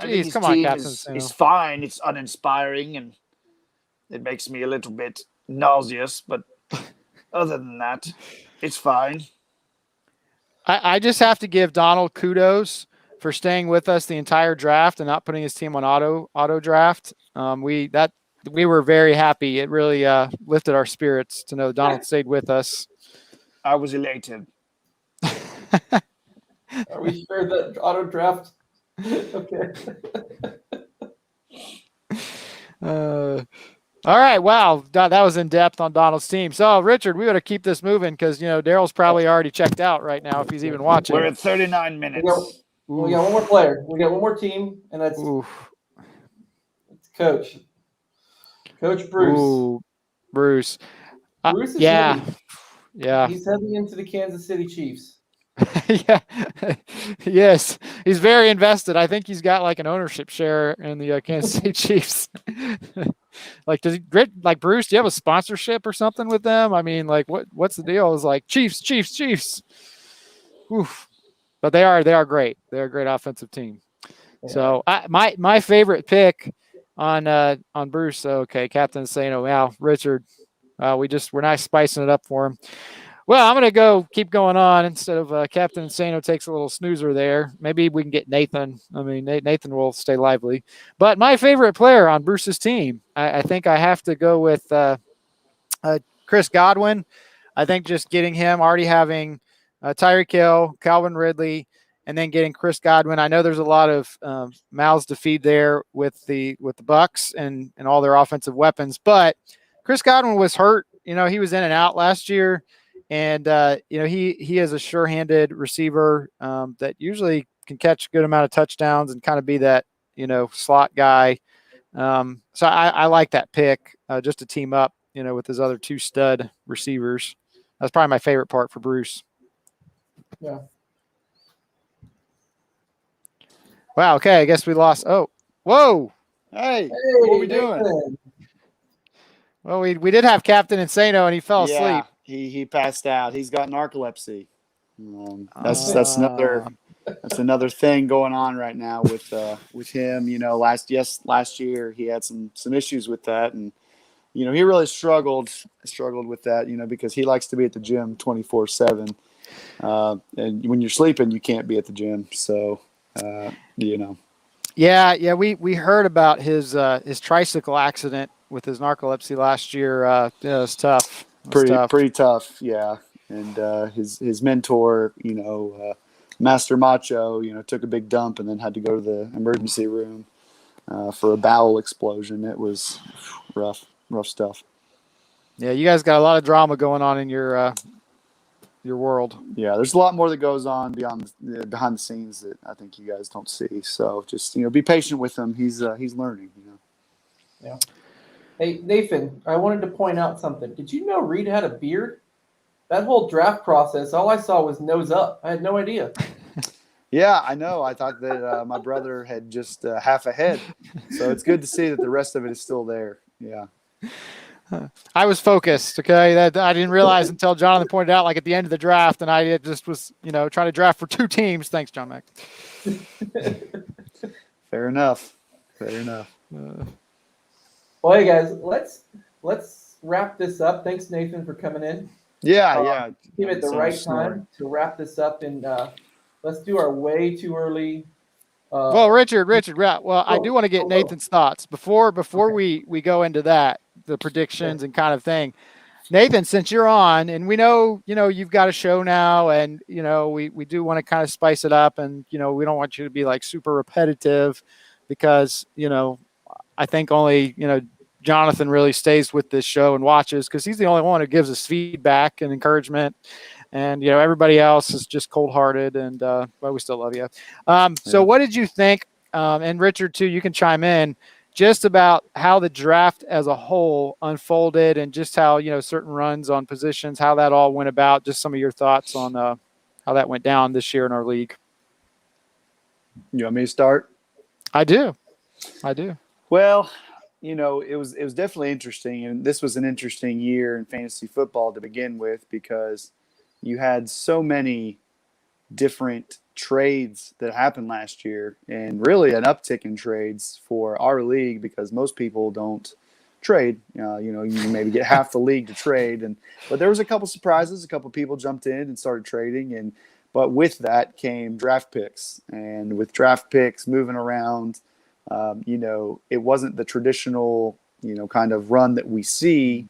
Speaker 1: Jeez, come on, Captain.
Speaker 2: It's fine. It's uninspiring, and it makes me a little bit nauseous. But other than that, it's fine.
Speaker 1: I just have to give Donald kudos for staying with us the entire draft and not putting his team on auto draft. We were very happy. It really lifted our spirits to know Donald stayed with us.
Speaker 2: I was elated.
Speaker 3: Are we sure that auto draft? Okay.
Speaker 1: All right. Wow. That was in depth on Donald's team. So, Richard, we got to keep this moving because, Daryl's probably already checked out right now if he's even watching.
Speaker 2: We're at 39 minutes.
Speaker 3: We got one more player. We got one more team, and that's it's Coach. Coach Bruce.
Speaker 1: Ooh, Bruce.
Speaker 3: Bruce is
Speaker 1: yeah.
Speaker 3: heavy.
Speaker 1: Yeah.
Speaker 3: He's heading into the Kansas City Chiefs.
Speaker 1: Yeah. Yes. He's very invested. I think he's got like an ownership share in the Kansas City Chiefs. Like, like Bruce, do you have a sponsorship or something with them? I mean, like, what's the deal? It's like Chiefs. Oof. But they are great. They're a great offensive team.
Speaker 3: Yeah.
Speaker 1: So my favorite pick on Bruce. Okay, Captain Insano. Wow, Richard. We're not spicing it up for him. Well, I'm gonna keep going on instead of Captain Insano takes a little snoozer there. Maybe we can get Nathan. I mean, Nathan will stay lively. But my favorite player on Bruce's team, I think I have to go with Chris Godwin. I think just getting him, already having Tyreek Hill, Calvin Ridley, and then getting Chris Godwin. I know there's a lot of mouths to feed there with the Bucks and all their offensive weapons, but Chris Godwin was hurt. He was in and out last year, and he is a sure-handed receiver that usually can catch a good amount of touchdowns and kind of be that slot guy. So I like that pick just to team up, with his other two stud receivers. That's probably my favorite part for Bruce.
Speaker 3: Yeah.
Speaker 1: Wow. Okay. I guess we lost. Oh, whoa.
Speaker 4: Hey, what are we doing?
Speaker 1: Well, we did have Captain Insano, and he fell asleep.
Speaker 4: He passed out. He's got narcolepsy. That's another thing going on right now with him. Last year he had some issues with that, and he really struggled with that. Because he likes to be at the gym 24/7, and when you're sleeping, you can't be at the gym. So,
Speaker 1: Yeah, we heard about his tricycle accident with his narcolepsy last year. It was tough.
Speaker 4: Pretty tough, yeah. And his mentor, Master Macho, took a big dump and then had to go to the emergency room for a bowel explosion. It was rough stuff.
Speaker 1: Yeah, you guys got a lot of drama going on in your world.
Speaker 4: Yeah, there's a lot more that goes on behind the scenes that I think you guys don't see. So just be patient with him. He's learning.
Speaker 3: Yeah. Hey Nathan, I wanted to point out something. Did you know Reid had a beard? That whole draft process, all I saw was nose up. I had no idea.
Speaker 4: Yeah, I know. I thought that my brother had just half a head. So it's good to see that the rest of it is still there. Yeah.
Speaker 1: I was focused, okay? That I didn't realize until Jonathan pointed out, like at the end of the draft, and I just was, trying to draft for two teams. Thanks, John Mack.
Speaker 4: Fair enough.
Speaker 3: Well, hey guys, let's wrap this up. Thanks, Nathan, for coming in.
Speaker 4: Yeah.
Speaker 3: Came at the right time to wrap this up, and let's do our way too early.
Speaker 1: Well, Richard. Well, I do want to get Nathan's thoughts before we go into that, the predictions and kind of thing. Nathan, since you're on, and we know you've got a show now, and we do want to kind of spice it up, and we don't want you to be like super repetitive, because I think only Jonathan really stays with this show and watches, because he's the only one who gives us feedback and encouragement. And, everybody else is just cold-hearted, and but we still love you. So what did you think, and Richard, too, you can chime in, just about how the draft as a whole unfolded, and just how, certain runs on positions, how that all went about, just some of your thoughts on how that went down this year in our league.
Speaker 4: You want me to start?
Speaker 1: I do.
Speaker 4: Well, it was definitely interesting, and this was an interesting year in fantasy football to begin with, because you had so many different trades that happened last year, and really an uptick in trades for our league, because most people don't trade. You maybe get half the league to trade, but there was a couple surprises. A couple people jumped in and started trading, but with that came draft picks, and with draft picks moving around, it wasn't the traditional kind of run that we see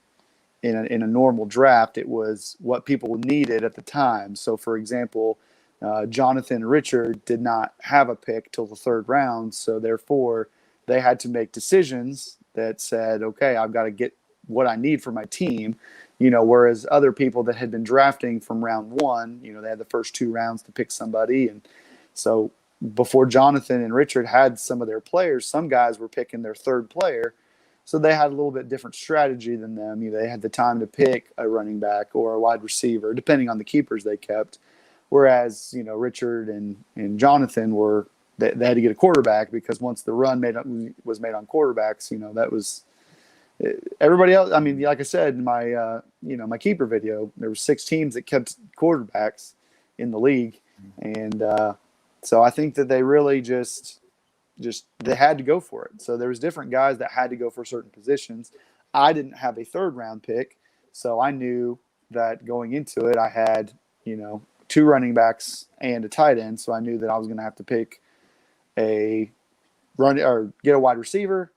Speaker 4: in a normal draft. It was what people needed at the time. So, for example, Jonathan and Richard did not have a pick till the third round, so therefore they had to make decisions that said, okay, I've got to get what I need for my team, whereas other people that had been drafting from round one, they had the first two rounds to pick somebody. And so before Jonathan and Richard had some of their players, some guys were picking their third player. So they had a little bit different strategy than them. They had the time to pick a running back or a wide receiver, depending on the keepers they kept. Whereas, Richard and Jonathan they had to get a quarterback, because once the run was made on quarterbacks, everybody else. I mean, like I said, in my my keeper video, there were 6 teams that kept quarterbacks in the league, and so I think that they really just they had to go for it. So there was different guys that had to go for certain positions. I didn't have a 3rd round pick, so I knew that going into it, I had 2 running backs and a tight end. So I knew that I was going to have to pick a run or get a wide receiver,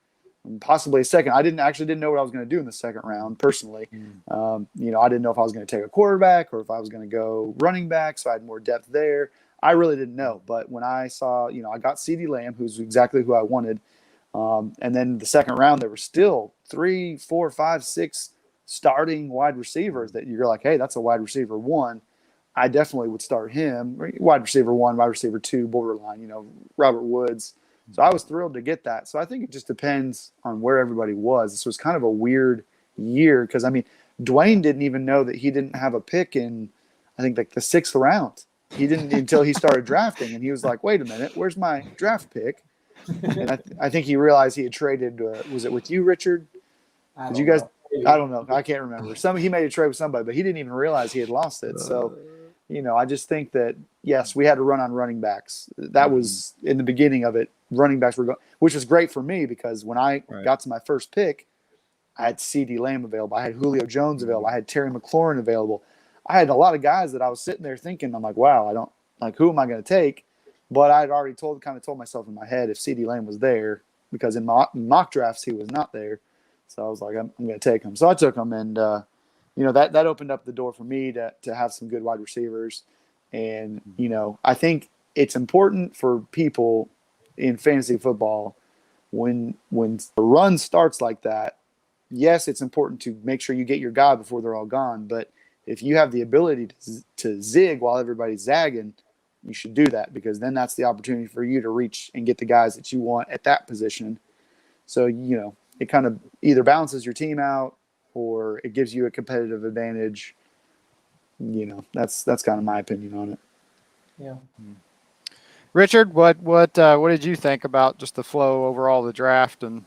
Speaker 4: and possibly a second. I didn't know what I was going to do in the 2nd round personally. I didn't know if I was going to take a quarterback or if I was going to go running back. So I had more depth there. I really didn't know. But when I saw, I got CeeDee Lamb, who's exactly who I wanted. And then the 2nd round, there were still 3, 4, 5, 6 starting wide receivers that you're like, hey, that's a wide receiver 1. I definitely would start him. Wide receiver 1, wide receiver 2, borderline, Robert Woods. So I was thrilled to get that. So I think it just depends on where everybody was. This was kind of a weird year because, Dwayne didn't even know that he didn't have a pick in, I think, like the 6th round. He didn't until he started drafting, and he was like, wait a minute, where's my draft pick? And I think he realized he had traded, was it with you, Richard? Did you guys – I don't know. I can't remember. He made a trade with somebody, but he didn't even realize he had lost it. So, I just think that, yes, we had to run on running backs. That was in the beginning of it. Running backs were going, which was great for me because when I got to my first pick, I had CeeDee Lamb available. I had Julio Jones available. I had Terry McLaurin available. I had a lot of guys that I was sitting there thinking, I'm like, wow, I don't like, who am I going to take? But I'd already told myself in my head if CeeDee Lamb was there, because in mock drafts he was not there. So I was like, I'm going to take him. So I took him, and that opened up the door for me to have some good wide receivers. And I think it's important for people in fantasy football when the run starts like that. Yes, it's important to make sure you get your guy before they're all gone. But if you have the ability to zig while everybody's zagging, you should do that, because then that's the opportunity for you to reach and get the guys that you want at that position. So, it kind of either balances your team out or it gives you a competitive advantage. That's kind of my opinion on it.
Speaker 3: Yeah.
Speaker 1: Richard, what did you think about just the flow overall of the draft? And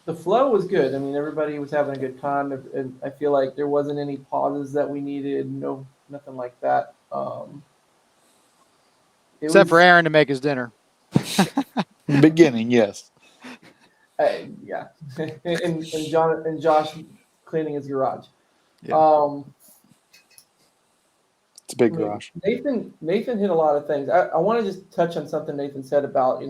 Speaker 3: the flow was good. Everybody was having a good time, and I feel like there wasn't any pauses that we needed. No, nothing like that.
Speaker 1: Except for Aaron to make his dinner.
Speaker 4: Beginning, yes.
Speaker 3: Yeah, and Josh cleaning his garage.
Speaker 1: Yeah.
Speaker 4: It's a big garage.
Speaker 3: Nathan hit a lot of things. I want to just touch on something Nathan said about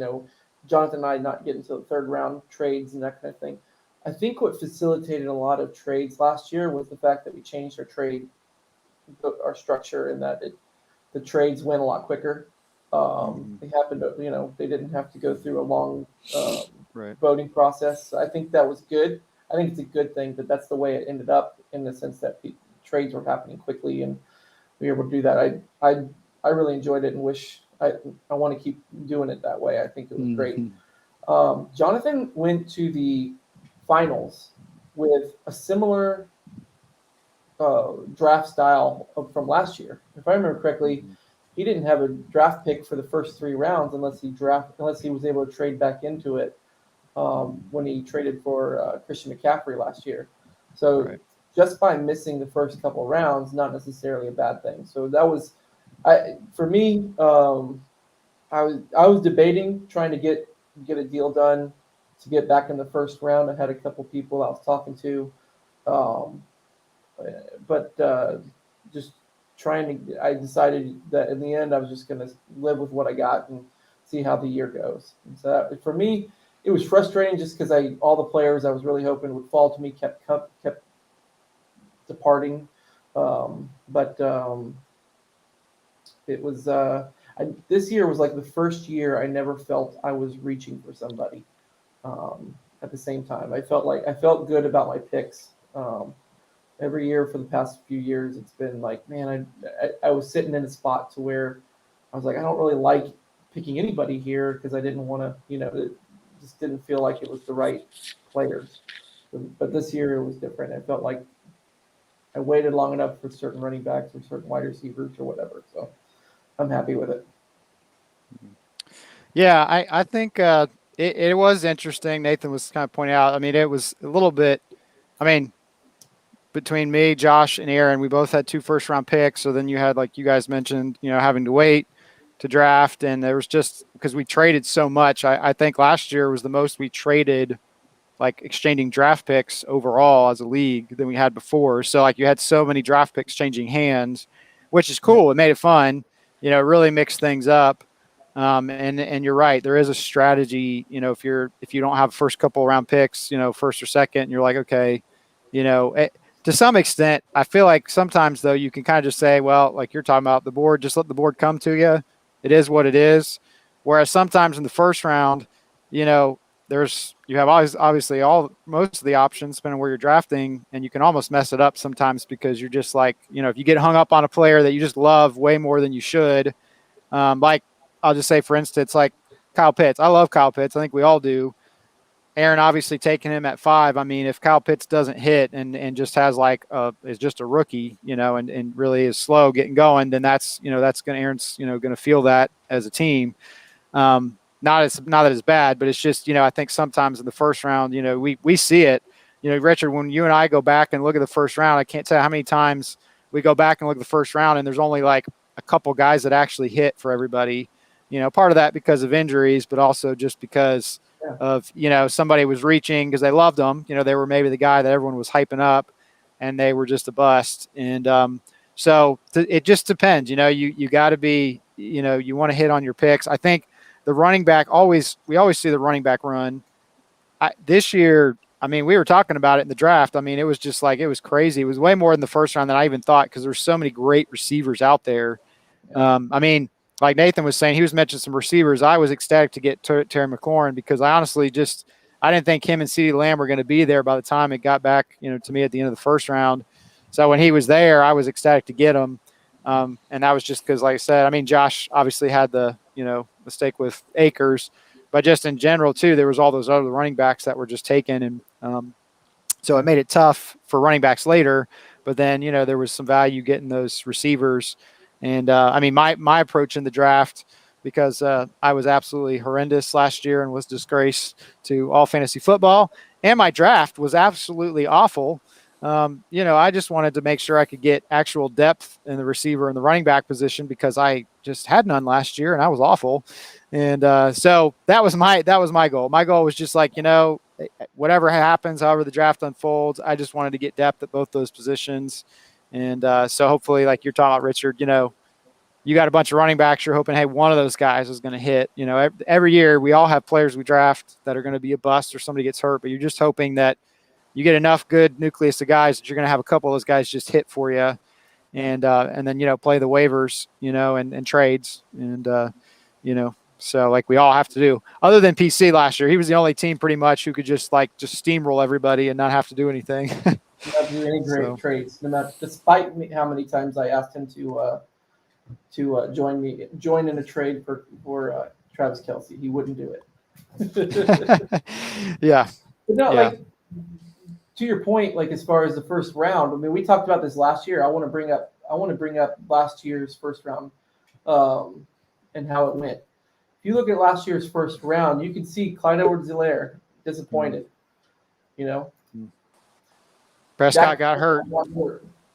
Speaker 3: Jonathan and I not getting to the 3rd round trades and that kind of thing. I think what facilitated a lot of trades last year was the fact that we changed our structure, and that the trades went a lot quicker. They happened to, they didn't have to go through a long voting process. I think that was good. I think it's a good thing that that's the way it ended up, in the sense that trades were happening quickly and we were able to do that. I really enjoyed it and wish I want to keep doing it that way. I think it was great. Jonathan went to the finals with a similar draft style from last year. If I remember correctly, he didn't have a draft pick for the first 3 rounds unless he was able to trade back into it when he traded for Christian McCaffrey last year. So just by missing the first couple rounds, not necessarily a bad thing. So that was, for me, I was debating trying to get a deal done to get back in the 1st round. I had a couple people I was talking to, but just trying to. I decided that in the end I was just going to live with what I got and see how the year goes. And so for me, it was frustrating just because all the players I was really hoping would fall to me kept departing, but it was this year was like the first year I never felt I was reaching for somebody. At the same time, I felt good about my picks. Every year for the past few years, it's been like, man, I was sitting in a spot to where I was like, I don't really like picking anybody here because I didn't want to, it just didn't feel like it was the right players. But this year it was different. I felt like I waited long enough for certain running backs or certain wide receivers or whatever. So I'm happy with it.
Speaker 1: Yeah, I think it was interesting. Nathan was kind of pointing out. I mean, it was a little bit. I mean, between me, Josh, and Aaron, we both had 2 first-round picks. So then you had, like you guys mentioned, having to wait to draft, and there was just because we traded so much. I think last year was the most we traded, like exchanging draft picks overall as a league than we had before. So like you had so many draft picks changing hands, which is cool. It made it fun. It really mixed things up. And you're right. There is a strategy. If you don't have first couple round picks, first or second, and you're like, okay, to some extent, I feel like sometimes though you can kind of just say, well, like you're talking about the board, just let the board come to you. It is what it is. Whereas sometimes in the first round, you have obviously most of the options depending on where you're drafting, and you can almost mess it up sometimes because you're just like, if you get hung up on a player that you just love way more than you should, like I'll just say, for instance, like Kyle Pitts. I love Kyle Pitts. I think we all do. Aaron obviously taking him at 5. I mean, if Kyle Pitts doesn't hit and just has is just a rookie, and really is slow getting going, then that's going to Aaron's, going to feel that as a team. Not that it's bad, but it's just, I think sometimes in the first round, we see it, Richard, when you and I go back and look at the first round, I can't tell you how many times we go back and look at the first round and there's only like a couple guys that actually hit for everybody, part of that because of injuries, but also just because of, somebody was reaching because they loved them. They were maybe the guy that everyone was hyping up and they were just a bust. And so it just depends, you got to be, you want to hit on your picks. I think the running back we always see the running back run. This year, I mean, we were talking about it in the draft. I mean, it was just like, it was crazy. It was way more in the first round than I even thought because there's so many great receivers out there. I mean, like Nathan was saying, he was mentioning some receivers. I was ecstatic to get Terry McLaurin because I honestly I didn't think him and CeeDee Lamb were going to be there by the time it got back, to me at the end of the first round. So when he was there, I was ecstatic to get him. And that was just because, like I said, I mean, Josh obviously had the, mistake with Akers, but just in general too, there was all those other running backs that were just taken. And so it made it tough for running backs later, but then, there was some value getting those receivers. And I mean, my approach in the draft, because I was absolutely horrendous last year and was disgrace to all fantasy football, and my draft was absolutely awful. I just wanted to make sure I could get actual depth in the receiver and the running back position because I just had none last year and I was awful. And so that was my goal. My goal was just like, whatever happens, however the draft unfolds, I just wanted to get depth at both those positions. And so hopefully, like you're talking about, Richard, you got a bunch of running backs. You're hoping, hey, one of those guys is going to hit. Every year we all have players we draft that are going to be a bust or somebody gets hurt, but you're just hoping that you get enough good nucleus of guys that you're going to have a couple of those guys just hit for you, and then play the waivers, and trades, and so like we all have to do. Other than PC last year, he was the only team pretty much who could just steamroll everybody and not have to do anything.
Speaker 3: Not do any great trades, no matter, despite how many times I asked him to join in a trade for Travis Kelce. He wouldn't do it.
Speaker 1: Yeah.
Speaker 3: But no,
Speaker 1: yeah.
Speaker 3: To your point, like as far as the first round, I mean, we talked about this last year. I want to bring up last year's first round, and how it went. If you look at last year's first round, you can see Clyde Edwards-Helaire disappointed.
Speaker 1: Prescott got hurt.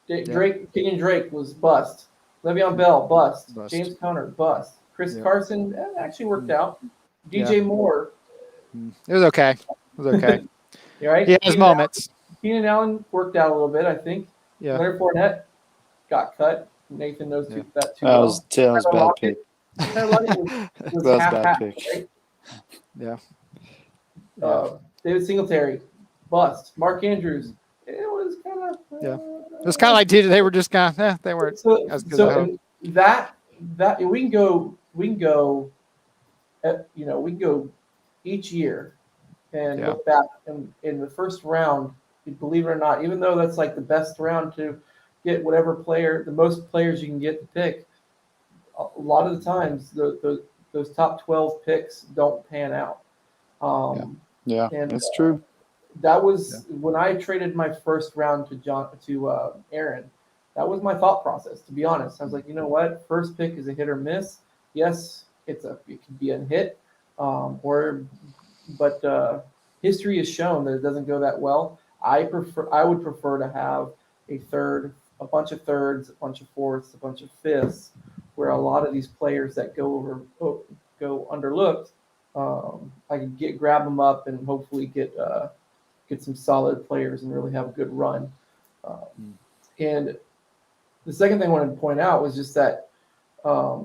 Speaker 3: Kenyon Drake was bust. Le'Veon Bell bust. James Conner bust. Chris Carson actually worked out. DJ Moore.
Speaker 1: It was okay.
Speaker 3: Right?
Speaker 1: He has moments.
Speaker 3: Keenan Allen worked out a little bit, I think.
Speaker 1: Yeah.
Speaker 3: Leonard Fournette got cut. Nathan knows that too.
Speaker 4: That was a bad pick.
Speaker 3: That
Speaker 4: was a bad pick.
Speaker 3: Right?
Speaker 1: Yeah.
Speaker 3: David Singletary, bust. Mark Andrews, it was kind of.
Speaker 1: It was kind of like they were just kind of. They weren't as good.
Speaker 3: So that we can go. We can go each year and look back in the first round. Believe it or not, even though that's like the best round to get whatever player, the most players you can get to pick, a lot of the times those top 12 picks don't pan out. And
Speaker 4: that's true.
Speaker 3: That was when I traded my first round to Aaron. That was my thought process, to be honest. I was like, you know what? First pick is a hit or miss. Yes, it could be a hit, or but history has shown that it doesn't go that well. I would prefer to have a bunch of thirds, a bunch of fourths, a bunch of fifths, where a lot of these players that go underlooked, I can grab them up and hopefully get some solid players and really have a good run. And the second thing I wanted to point out was just that I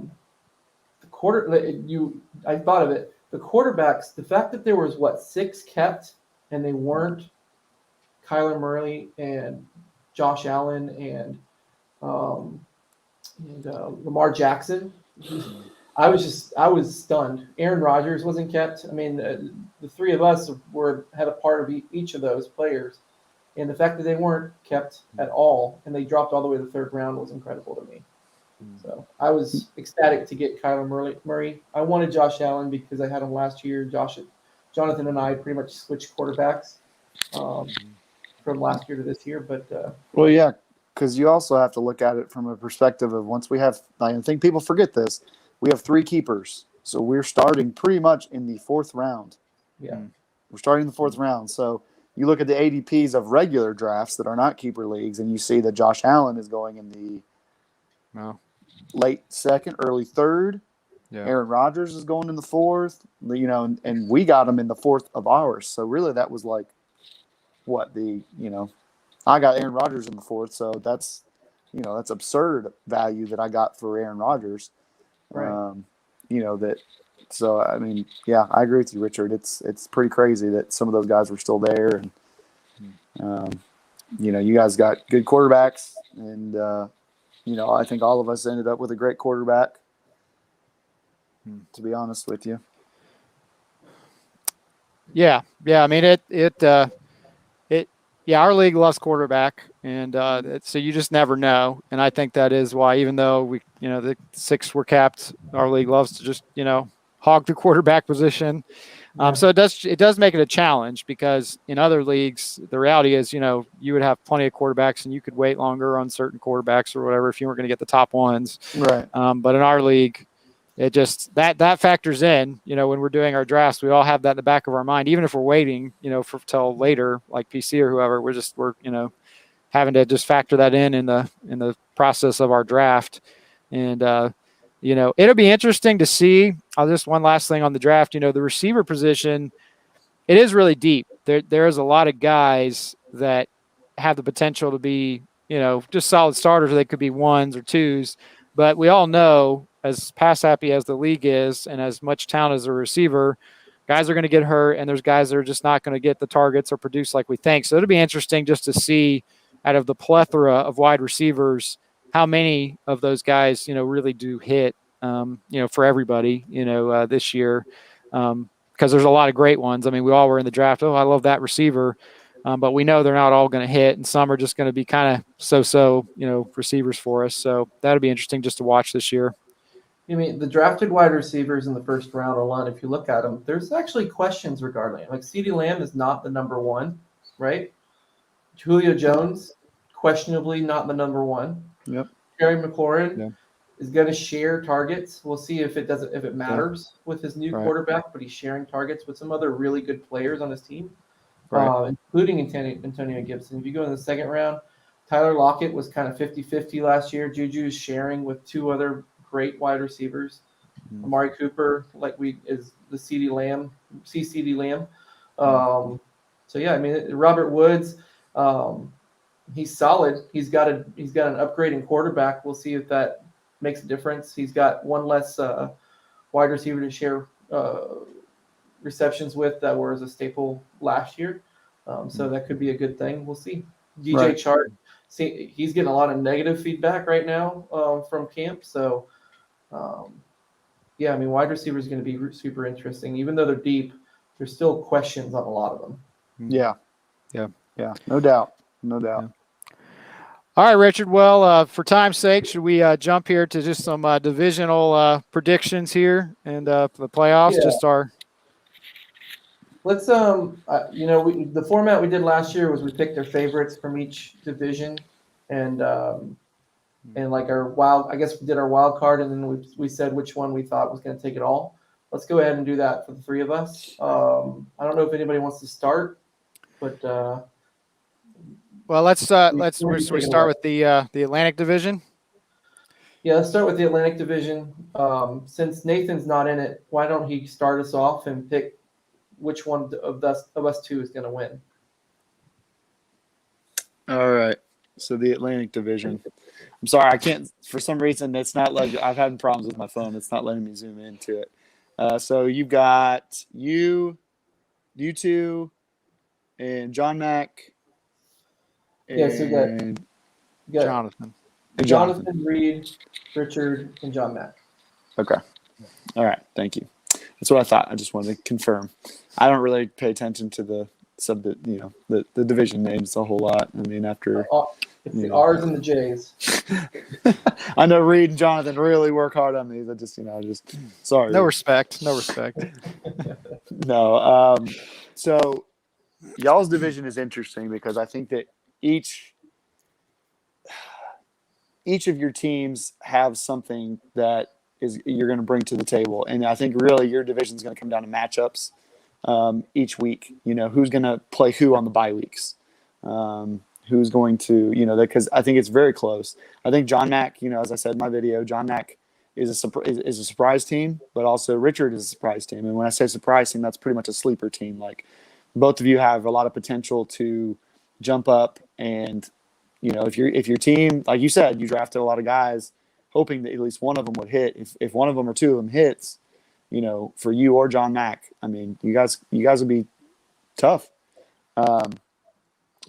Speaker 3: thought of it. The quarterbacks, the fact that there was 6 kept and they weren't Kyler Murray and Josh Allen and Lamar Jackson. I was stunned. Aaron Rodgers wasn't kept. I mean, the three of us had a part of each of those players, and the fact that they weren't kept at all and they dropped all the way to the 3rd round was incredible to me. So I was ecstatic to get Kyler Murray. I wanted Josh Allen because I had him last year. Jonathan and I pretty much switched quarterbacks from last year to this year. But
Speaker 4: well, yeah, because you also have to look at it from a perspective of once we have. I think people forget this. We have 3 keepers, so we're starting pretty much in the 4th round.
Speaker 3: Yeah,
Speaker 4: we're starting the 4th round. So you look at the ADPs of regular drafts that are not keeper leagues, and you see that Josh Allen is going in the late 2nd, early 3rd. Yeah. Aaron Rodgers is going in the 4th. And we got him in the 4th of ours. So really, that was like I got Aaron Rodgers in the 4th. So that's absurd value that I got for Aaron Rodgers.
Speaker 3: Right.
Speaker 4: So I mean, yeah, I agree with you, Richard. It's pretty crazy that some of those guys were still there, and you guys got good quarterbacks, and I think all of us ended up with a great quarterback. To be honest with you.
Speaker 1: Yeah. I mean, our league loves quarterback, and so you just never know. And I think that is why, even though the 6 were capped, our league loves to just hog the quarterback position. So it does make it a challenge, because in other leagues, the reality is, you would have plenty of quarterbacks and you could wait longer on certain quarterbacks or whatever if you weren't going to get the top ones.
Speaker 4: Right.
Speaker 1: But in our league, it just that factors in. When we're doing our drafts, we all have that in the back of our mind, even if we're waiting, till later, like PC or whoever. We're having to just factor that in the process of our draft. And it'll be interesting to see. Just one last thing on the draft. The receiver position, it is really deep. There is a lot of guys that have the potential to be, just solid starters. They could be 1s or 2s, but we all know, as pass happy as the league is, and as much talent as a receiver, guys are going to get hurt, and there's guys that are just not going to get the targets or produce like we think. So it'll be interesting just to see, out of the plethora of wide receivers, how many of those guys, really do hit, for everybody, this year, because there's a lot of great ones. I mean, we all were in the draft. Oh, I love that receiver. But we know they're not all going to hit, and some are just going to be kind of so-so, receivers for us. So that'll be interesting just to watch this year.
Speaker 3: I mean, the drafted wide receivers in the 1st round alone, if you look at them, there's actually questions regarding it. Like, CeeDee Lamb is not the number 1, right? Julio Jones, questionably not the number 1.
Speaker 4: Yep.
Speaker 3: Terry McLaurin is going to share targets. We'll see if it matters with his new quarterback, but he's sharing targets with some other really good players on his team, including Antonio Gibson. If you go in the 2nd round, Tyler Lockett was kind of 50-50 last year. Juju's sharing with 2 other great wide receivers. Amari Cooper, is the CeeDee Lamb. So yeah, I mean, Robert Woods, he's solid. He's got an upgrading quarterback. We'll see if that makes a difference. He's got 1 less wide receiver to share receptions with that was a staple last year. So that could be a good thing. We'll see. DJ Chark, he's getting a lot of negative feedback right now from camp. So I mean, wide receiver is going to be super interesting. Even though they're deep, there's still questions on a lot of them.
Speaker 4: Yeah. No doubt.
Speaker 1: Yeah. All right, Richard. Well, for time's sake, should we jump here to just some divisional predictions here and the playoffs?
Speaker 3: Yeah. Let's the format we did last year was we picked our favorites from each division, and like I guess we did our wild card, and then we said which one we thought was going to take it all. let's go ahead and do that for the three of us. I don't know if anybody wants to start, but
Speaker 1: Well, let's
Speaker 3: we
Speaker 1: we
Speaker 3: take it
Speaker 1: start
Speaker 3: away.
Speaker 1: with the Atlantic Division.
Speaker 3: Yeah, let's start with the Atlantic Division. Since Nathan's not in it, why don't he start us off and pick which one of us two is going to win?
Speaker 4: All right. So the Atlantic Division. I'm sorry, I can't. For some reason, it's not like I've had problems with my phone. It's not letting me zoom into it. So you've got you two, and John Mack,
Speaker 3: Yeah, so
Speaker 4: and
Speaker 3: you got
Speaker 1: Jonathan.
Speaker 3: Jonathan, Reid, Richard, and John Mack.
Speaker 4: Okay. All right. Thank you. That's what I thought. I just wanted to confirm. I don't really pay attention to the the division names a whole lot. I mean, after
Speaker 3: It's the R's and the J's.
Speaker 4: I know Reid and Jonathan really work hard on these. I just sorry.
Speaker 1: No respect. No respect.
Speaker 4: No. So y'all's division is interesting because I think that each of your teams have something that is you're going to bring to the table, and I think really your division is going to come down to matchups each week. Who's going to play who on the bye weeks. Who's going to, because I think it's very close. I think John Mack, as I said in my video, John Mack is a surprise team, but also Richard is a surprise team. And when I say surprise team, that's pretty much a sleeper team. Like both of you have a lot of potential to jump up, and if your team, like you said, you drafted a lot of guys, hoping that at least one of them would hit. If one of them or two of them hits, for you or John Mack, I mean, you guys will be tough.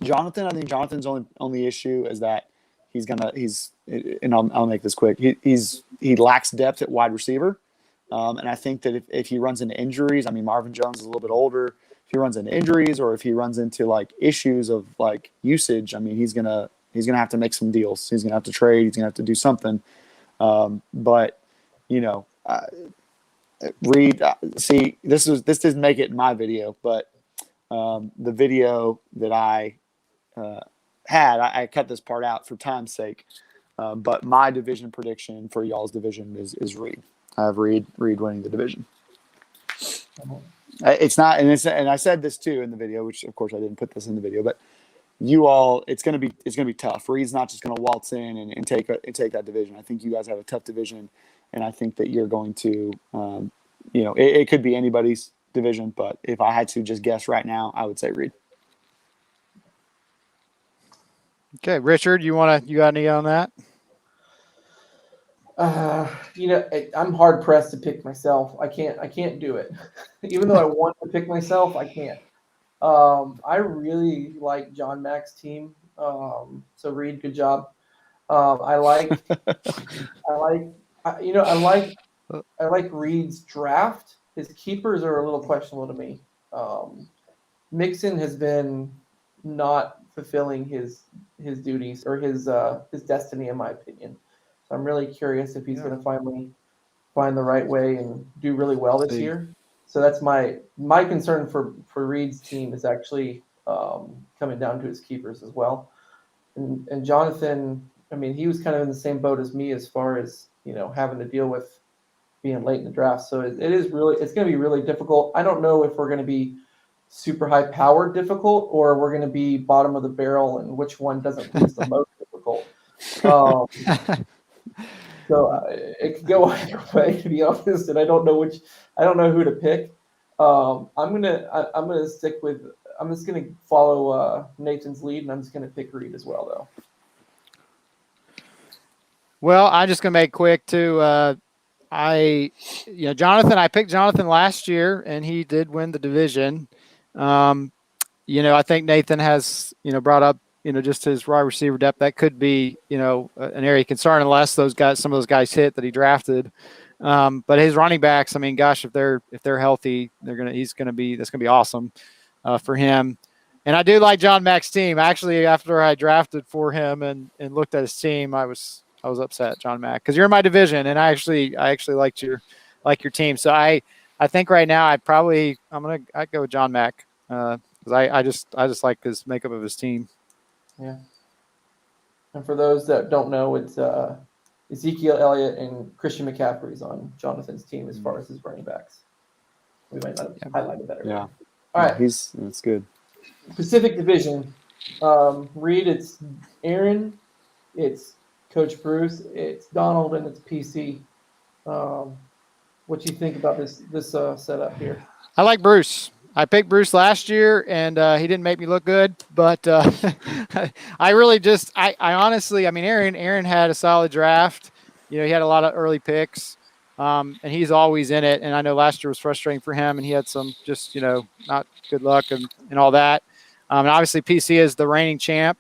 Speaker 4: Jonathan, I think Jonathan's only issue is that and I'll make this quick. He lacks depth at wide receiver, and I think that if he runs into injuries, I mean Marvin Jones is a little bit older. If he runs into injuries or if he runs into like issues of like usage, I mean he's gonna have to make some deals. He's gonna have to trade. He's gonna have to do something. But Reid, see, this didn't make it in my video, but the video that I I cut this part out for time's sake. But my division prediction for y'all's division is Reid. I have Reid winning the division. It's not, and I said this too in the video, which of course I didn't put this in the video, but you all, it's gonna be tough. Reid's not just gonna waltz in and take that division. I think you guys have a tough division, and I think that you're going to, it could be anybody's division, but if I had to just guess right now, I would say Reid.
Speaker 1: Okay, Richard, you got any on that?
Speaker 3: I'm hard pressed to pick myself. I can't do it. Even though I want to pick myself, I can't. I really like John Mack's team. So Reid, good job. I like Reid's draft. His keepers are a little questionable to me. Mixon has been not fulfilling his duties or his destiny, in my opinion. So I'm really curious if he's going to finally find the right way and do really well this year. So that's my concern for Reid's team is actually coming down to his keepers as well. And Jonathan, I mean, he was kind of in the same boat as me as far as having to deal with being late in the draft. So it's going to be really difficult. I don't know if we're going to be super high powered difficult or we're going to be bottom of the barrel and which one doesn't lose the most difficult. So it could go either way, to be honest, and I don't know who to pick. I'm just gonna follow Nathan's lead, and I'm just gonna pick Reid as well, though.
Speaker 1: Well, I'm just gonna make quick too. Jonathan, I picked Jonathan last year, and he did win the division. I think Nathan has brought up just his wide receiver depth. That could be an area of concern unless some of those guys hit that he drafted. But his running backs, I mean, gosh, if they're healthy, that's gonna be awesome for him. And I do like John Mack's team. Actually, after I drafted for him and looked at his team, I was upset, John Mack, because you're in my division, and I actually liked your team. So I think right now I'd go with John Mack because I just like his makeup of his team.
Speaker 3: Yeah. And for those that don't know, it's Ezekiel Elliott and Christian McCaffrey's on Jonathan's team as far as his running backs. We might not have
Speaker 1: Yeah.
Speaker 3: highlighted better.
Speaker 4: Yeah.
Speaker 3: All right.
Speaker 4: That's good.
Speaker 3: Pacific Division. Reid, it's Aaron, it's Coach Bruce, it's Donald, and it's PC. What do you think about this setup here?
Speaker 1: I like Bruce. I picked Bruce last year, and he didn't make me look good. But I really just, I honestly, I mean, Aaron had a solid draft. You know, he had a lot of early picks, and he's always in it. And I know last year was frustrating for him, and he had some just, you know, not good luck and all that. And obviously, PC is the reigning champ.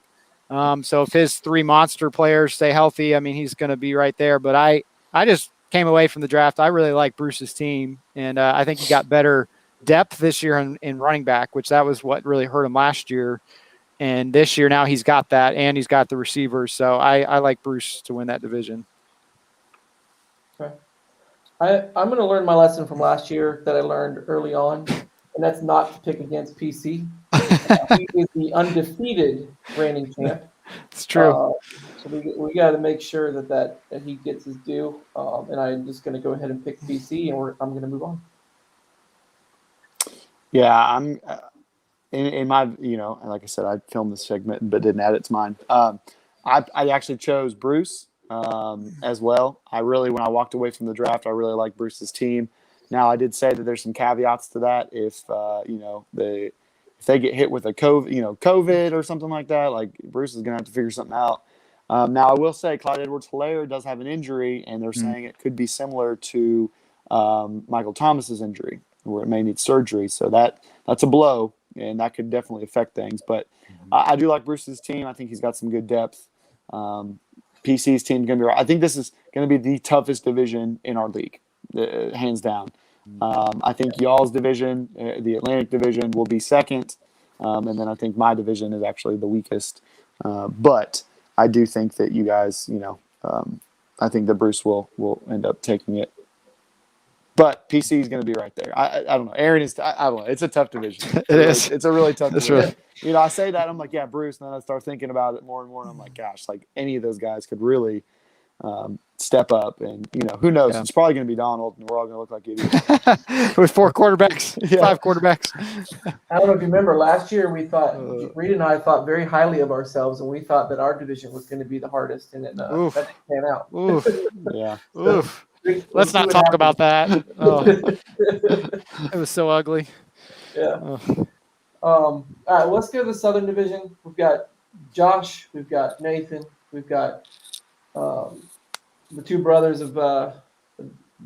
Speaker 1: So if his three monster players stay healthy, I mean, he's going to be right there. But I just came away from the draft. I really like Bruce's team, and I think he got better depth this year in running back, which that was what really hurt him last year. And this year now he's got that, and he's got the receivers. So I like Bruce to win that division.
Speaker 3: Okay. I'm going to learn my lesson from last year that I learned early on, and that's not to pick against PC. He is the undefeated reigning champ.
Speaker 1: It's true.
Speaker 3: So we got to make sure that he gets his due. And I'm just going to go ahead and pick PC, and I'm going to move on.
Speaker 4: Yeah, I'm in my, you know, like I said, I filmed this segment but didn't add it to mine. I actually chose Bruce as well. When I walked away from the draft, I really like Bruce's team. Now, I did say that there's some caveats to that. If if they get hit with a COVID or something like that, like Bruce is going to have to figure something out. Now, I will say Clyde Edwards-Helaire does have an injury, and they're saying it could be similar to Michael Thomas's injury, where it may need surgery. So that's a blow, and that could definitely affect things. But I do like Bruce's team. I think he's got some good depth. PC's team is going to be. I think this is going to be the toughest division in our league, hands down. I think y'all's division, the Atlantic division, will be second, and then I think my division is actually the weakest. But I do think that you guys, I think that Bruce will end up taking it. But PC is going to be right there. I don't know. Aaron is. I don't know. It's a tough division. It's a really tough division. Really. I say that I'm like, yeah, Bruce, and then I start thinking about it more and more. And I'm like, gosh, like any of those guys could really step up, and who knows? Yeah. It's probably going to be Donald, and we're all going to look like idiots
Speaker 1: with 4 quarterbacks, 5 quarterbacks.
Speaker 3: I don't know if you remember last year. We thought Reid and I thought very highly of ourselves, and we thought that our division was going to be the hardest, and it that didn't pan out.
Speaker 1: Oof.
Speaker 4: Yeah.
Speaker 1: So, oof. Let's not talk about that. Oh. It was so ugly.
Speaker 3: Yeah. Oh. All right, let's go to the Southern Division. We've got Josh, we've got Nathan, we've got the two brothers of the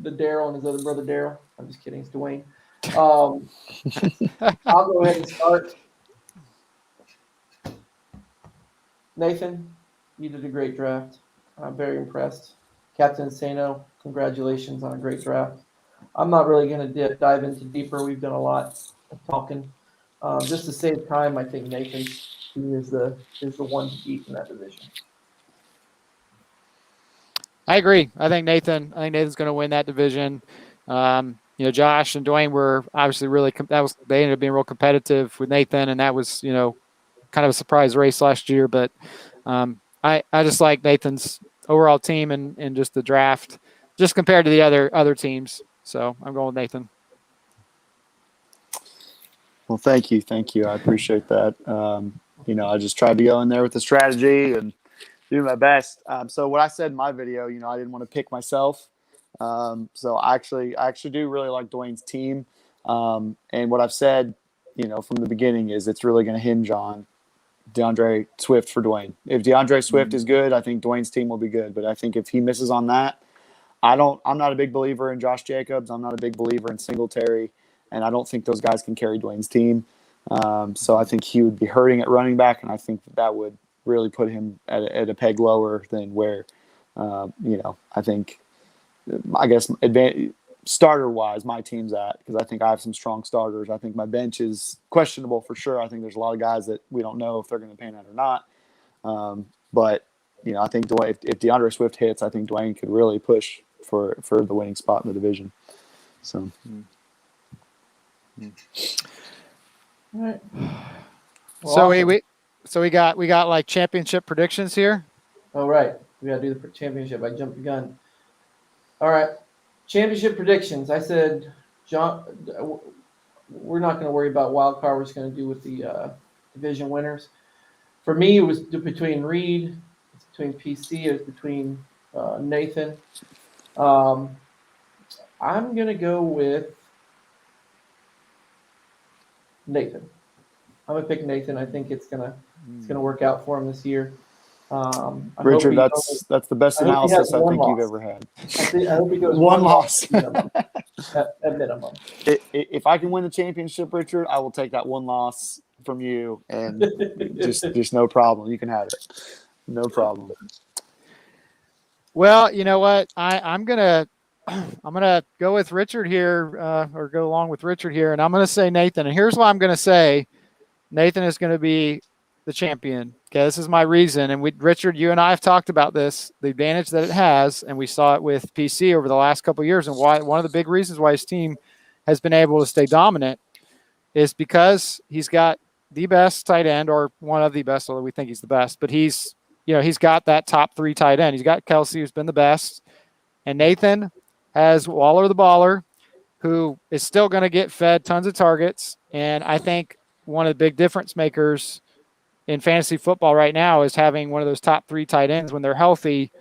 Speaker 3: Daryl and his other brother Daryl. I'm just kidding, it's Dwayne. I'll go ahead and start. Nathan, you did a great draft. I'm very impressed. Captain Insano, congratulations on a great draft. I'm not really going to dive into deeper. We've done a lot of talking. Just to save time, I think Nathan is the one to beat in that division.
Speaker 1: I agree. I think Nathan's going to win that division. Josh and Dwayne were obviously they ended up being real competitive with Nathan, and that was kind of a surprise race last year. But I just like Nathan's overall team and just the draft, just compared to the other teams. So I'm going with Nathan.
Speaker 4: Well, thank you. I appreciate that. I just tried to go in there with the strategy and do my best. So what I said in my video, I didn't want to pick myself. So I actually do really like Dwayne's team. And what I've said, from the beginning is it's really going to hinge on DeAndre Swift for Dwayne. If DeAndre Swift is good, I think Dwayne's team will be good. But I think if he misses on that, I'm not a big believer in Josh Jacobs. I'm not a big believer in Singletary. And I don't think those guys can carry Dwayne's team. So I think he would be hurting at running back, and I think that would really put him at a peg lower than where, I guess starter-wise, my team's at, because I think I have some strong starters. I think my bench is questionable for sure. I think there's a lot of guys that we don't know if they're going to pan out or not. But, I think Dwayne, if DeAndre Swift hits, I think Dwayne could really push for the winning spot in the division. So.
Speaker 3: All right. Well,
Speaker 1: So
Speaker 3: awesome.
Speaker 1: we got like championship predictions here.
Speaker 3: All right, we got to do the championship. I jumped the gun. All right, championship predictions. I said John, we're not going to worry about wild card. We're just going to do with the division winners. For me, it was between Reid, it's between PC, it was between Nathan. I'm going to go with Nathan. I'm going to pick Nathan. I think it's going to work out for him this year.
Speaker 4: Richard, that's the best analysis I think you've ever had.
Speaker 3: I hope he goes
Speaker 4: one loss
Speaker 3: at minimum.
Speaker 4: If I can win the championship, Richard, I will take that one loss from you, and just no problem. You can have it, no problem.
Speaker 1: Well, you know what? I'm gonna go with Richard here, or go along with Richard here, and I'm gonna say Nathan. And here's why I'm gonna say Nathan is gonna be the champion. Okay, this is my reason. And Richard, you and I have talked about this, the advantage that it has, and we saw it with PC over the last couple of years. And why one of the big reasons why his team has been able to stay dominant is because he's got the best tight end, or one of the best, although we think he's the best. But he's got that top 3 tight end. He's got Kelsey, who's been the best, and Nathan has Waller the baller, who is still going to get fed tons of targets. And I think one of the big difference makers in fantasy football right now is having one of those top 3 tight ends. When they're healthy,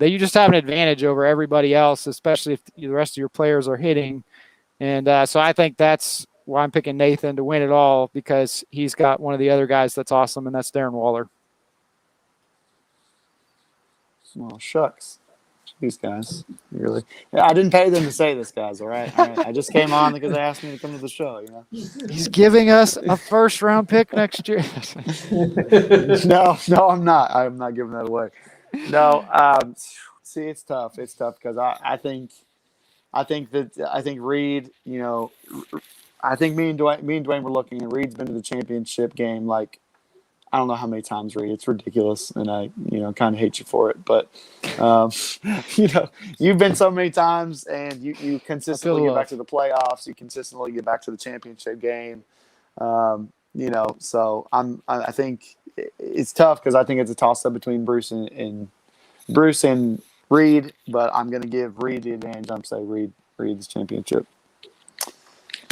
Speaker 1: you just have an advantage over everybody else, especially if the rest of your players are hitting. And so I think that's why I'm picking Nathan to win it all, because he's got one of the other guys that's awesome, and that's Darren Waller.
Speaker 4: Well, shucks. These guys, really. I didn't pay them to say this, guys. All right. I just came on because they asked me to come to the show.
Speaker 1: He's giving us a first-round pick next year.
Speaker 4: No, I'm not. I'm not giving that away. No. See, it's tough. It's tough because I think Reid. I think me and Dwayne were looking, and Reid's been to the championship game like, I don't know how many times, Reid. It's ridiculous, and I, kind of hate you for it. But, you've been so many times, and you consistently get back to the playoffs. You consistently get back to the championship game. So I think it's tough because I think it's a toss-up between Bruce and Reid. But I'm going to give Reid the advantage. I'm saying Reid's championship.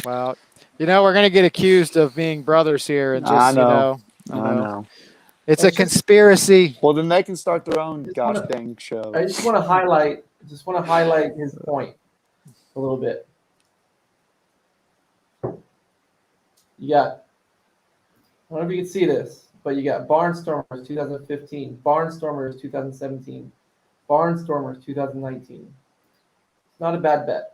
Speaker 1: Well, we're going to get accused of being brothers here, and just I know. It's a conspiracy.
Speaker 4: Well, then they can start their own gosh dang show.
Speaker 3: I just want to highlight his point a little bit. You got, I don't know if you can see this, but you got Barnstormers 2015, Barnstormers 2017, Barnstormers 2019. It's not a bad bet.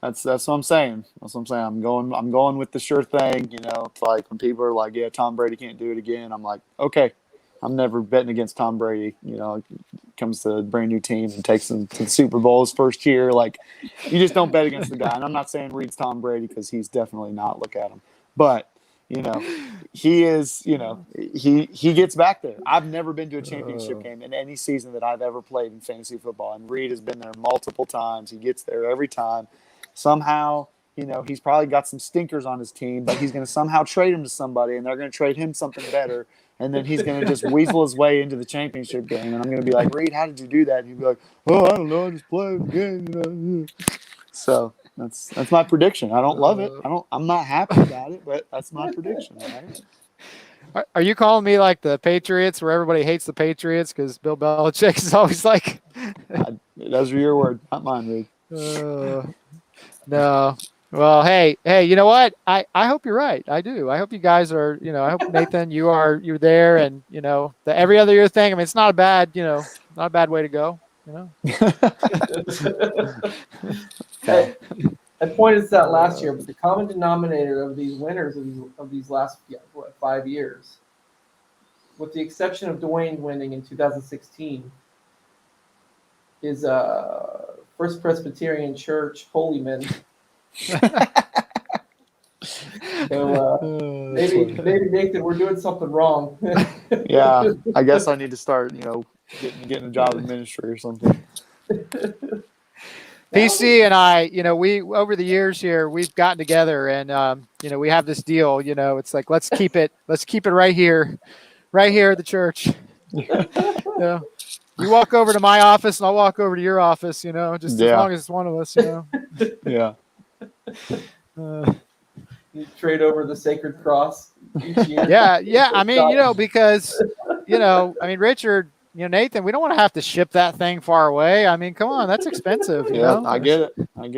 Speaker 4: That's what I'm saying. I'm going with the sure thing. It's like when people are like, "Yeah, Tom Brady can't do it again." I'm like, okay, I'm never betting against Tom Brady. Comes to a brand new team and takes them to the Super Bowl his first year. Like, you just don't bet against the guy. And I'm not saying Reid's Tom Brady because he's definitely not. Look at him, but he is. He gets back there. I've never been to a championship game in any season that I've ever played in fantasy football, and Reid has been there multiple times. He gets there every time. Somehow, he's probably got some stinkers on his team, but he's going to somehow trade him to somebody, and they're going to trade him something better, and then he's going to just weasel his way into the championship game. And I'm going to be like, Reid, how did you do that? And he'd be like, oh, I don't know, I just played the game. So that's my prediction. I don't love it. I'm not happy about it, but that's my prediction. Right?
Speaker 1: Are you calling me like the Patriots, where everybody hates the Patriots because Bill Belichick is always like?
Speaker 4: Those are your words, not mine, Reid.
Speaker 1: No. Well, hey, you know what? I hope you're right. I do. I hope you guys are, I hope, Nathan, you're there, and, the every other year thing. I mean, it's not a bad, not a bad way to go,
Speaker 3: Hey, I pointed this out last year, but the common denominator of these winners of these last 5 years, with the exception of Dwayne winning in 2016, is First Presbyterian Church Holyman. So maybe Nathan, we're doing something wrong.
Speaker 4: Yeah, I guess I need to start, getting a job in ministry or something.
Speaker 1: PC and I, we over the years here, we've gotten together, and we have this deal. It's like let's keep it right here at the church. You walk over to my office, and I'll walk over to your office. Just as long as it's one of us.
Speaker 4: Yeah.
Speaker 3: You trade over the sacred cross each year.
Speaker 1: Yeah. I mean, because, I mean, Richard, Nathan, we don't want to have to ship that thing far away. I mean, come on, that's expensive. You know?
Speaker 4: I get it.
Speaker 3: I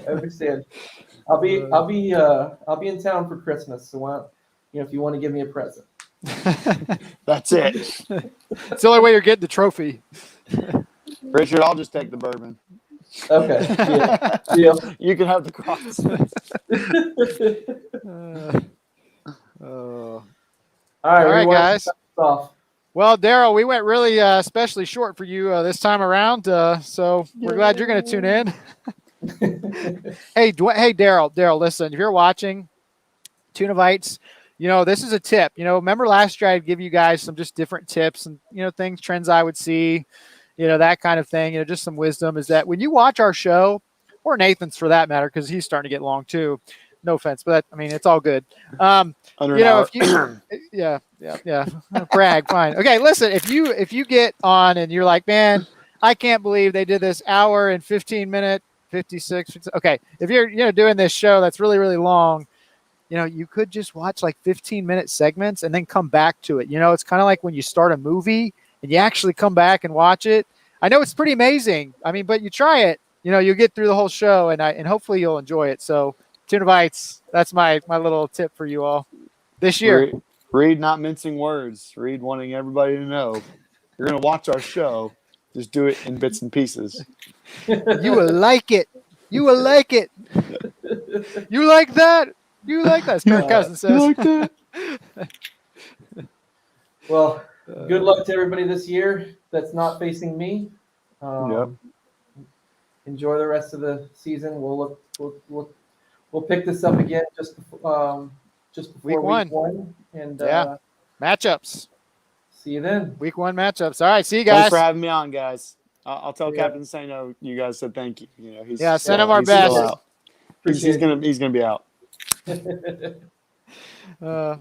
Speaker 3: understand. I'll be in town for Christmas. So why don't, if you want to give me a present.
Speaker 4: That's it.
Speaker 1: It's the only way you're getting the trophy.
Speaker 4: Richard, I'll just take the bourbon.
Speaker 3: Okay. Deal.
Speaker 4: You can have the cross.
Speaker 3: All
Speaker 1: right,
Speaker 3: everyone,
Speaker 1: guys.
Speaker 3: Off.
Speaker 1: Well, Daryl, we went really especially short for you this time around, so we're glad you're going to tune in. Hey, Daryl, listen, if you're watching Tuna Bites, this is a tip. Remember last year I'd give you guys some just different tips and, things, trends I would see, that kind of thing, just some wisdom is that when you watch our show, or Nathan's for that matter, because he's starting to get long too. No offense, but it's all good. If you, yeah, brag, fine. Okay, listen, if you get on and you're like, man, I can't believe they did this hour and 15-minute, 56. Okay, if you're doing this show that's really, really long, you could just watch like 15-minute segments and then come back to it. It's kind of like when you start a movie and you actually come back and watch it. I know it's pretty amazing. I mean, but you try it, you'll get through the whole show and hopefully you'll enjoy it. So Tuna Bites, that's my little tip for you all this year.
Speaker 4: Reid not mincing words. Reid wanting everybody to know you're going to watch our show. Just do it in bits and pieces.
Speaker 1: You will like it. You will like it. You like that? You like that, as Kirk Cousins says.
Speaker 4: You like that?
Speaker 3: Well, good luck to everybody this year that's not facing me. Enjoy the rest of the season. We'll pick this up again just before week one. And
Speaker 1: matchups.
Speaker 3: See you then.
Speaker 1: Week 1 matchups. All right, see you guys.
Speaker 4: Thanks for having me on, guys. I'll tell Captain Insano you guys said thank you.
Speaker 1: Send him our best.
Speaker 4: He's gonna be out.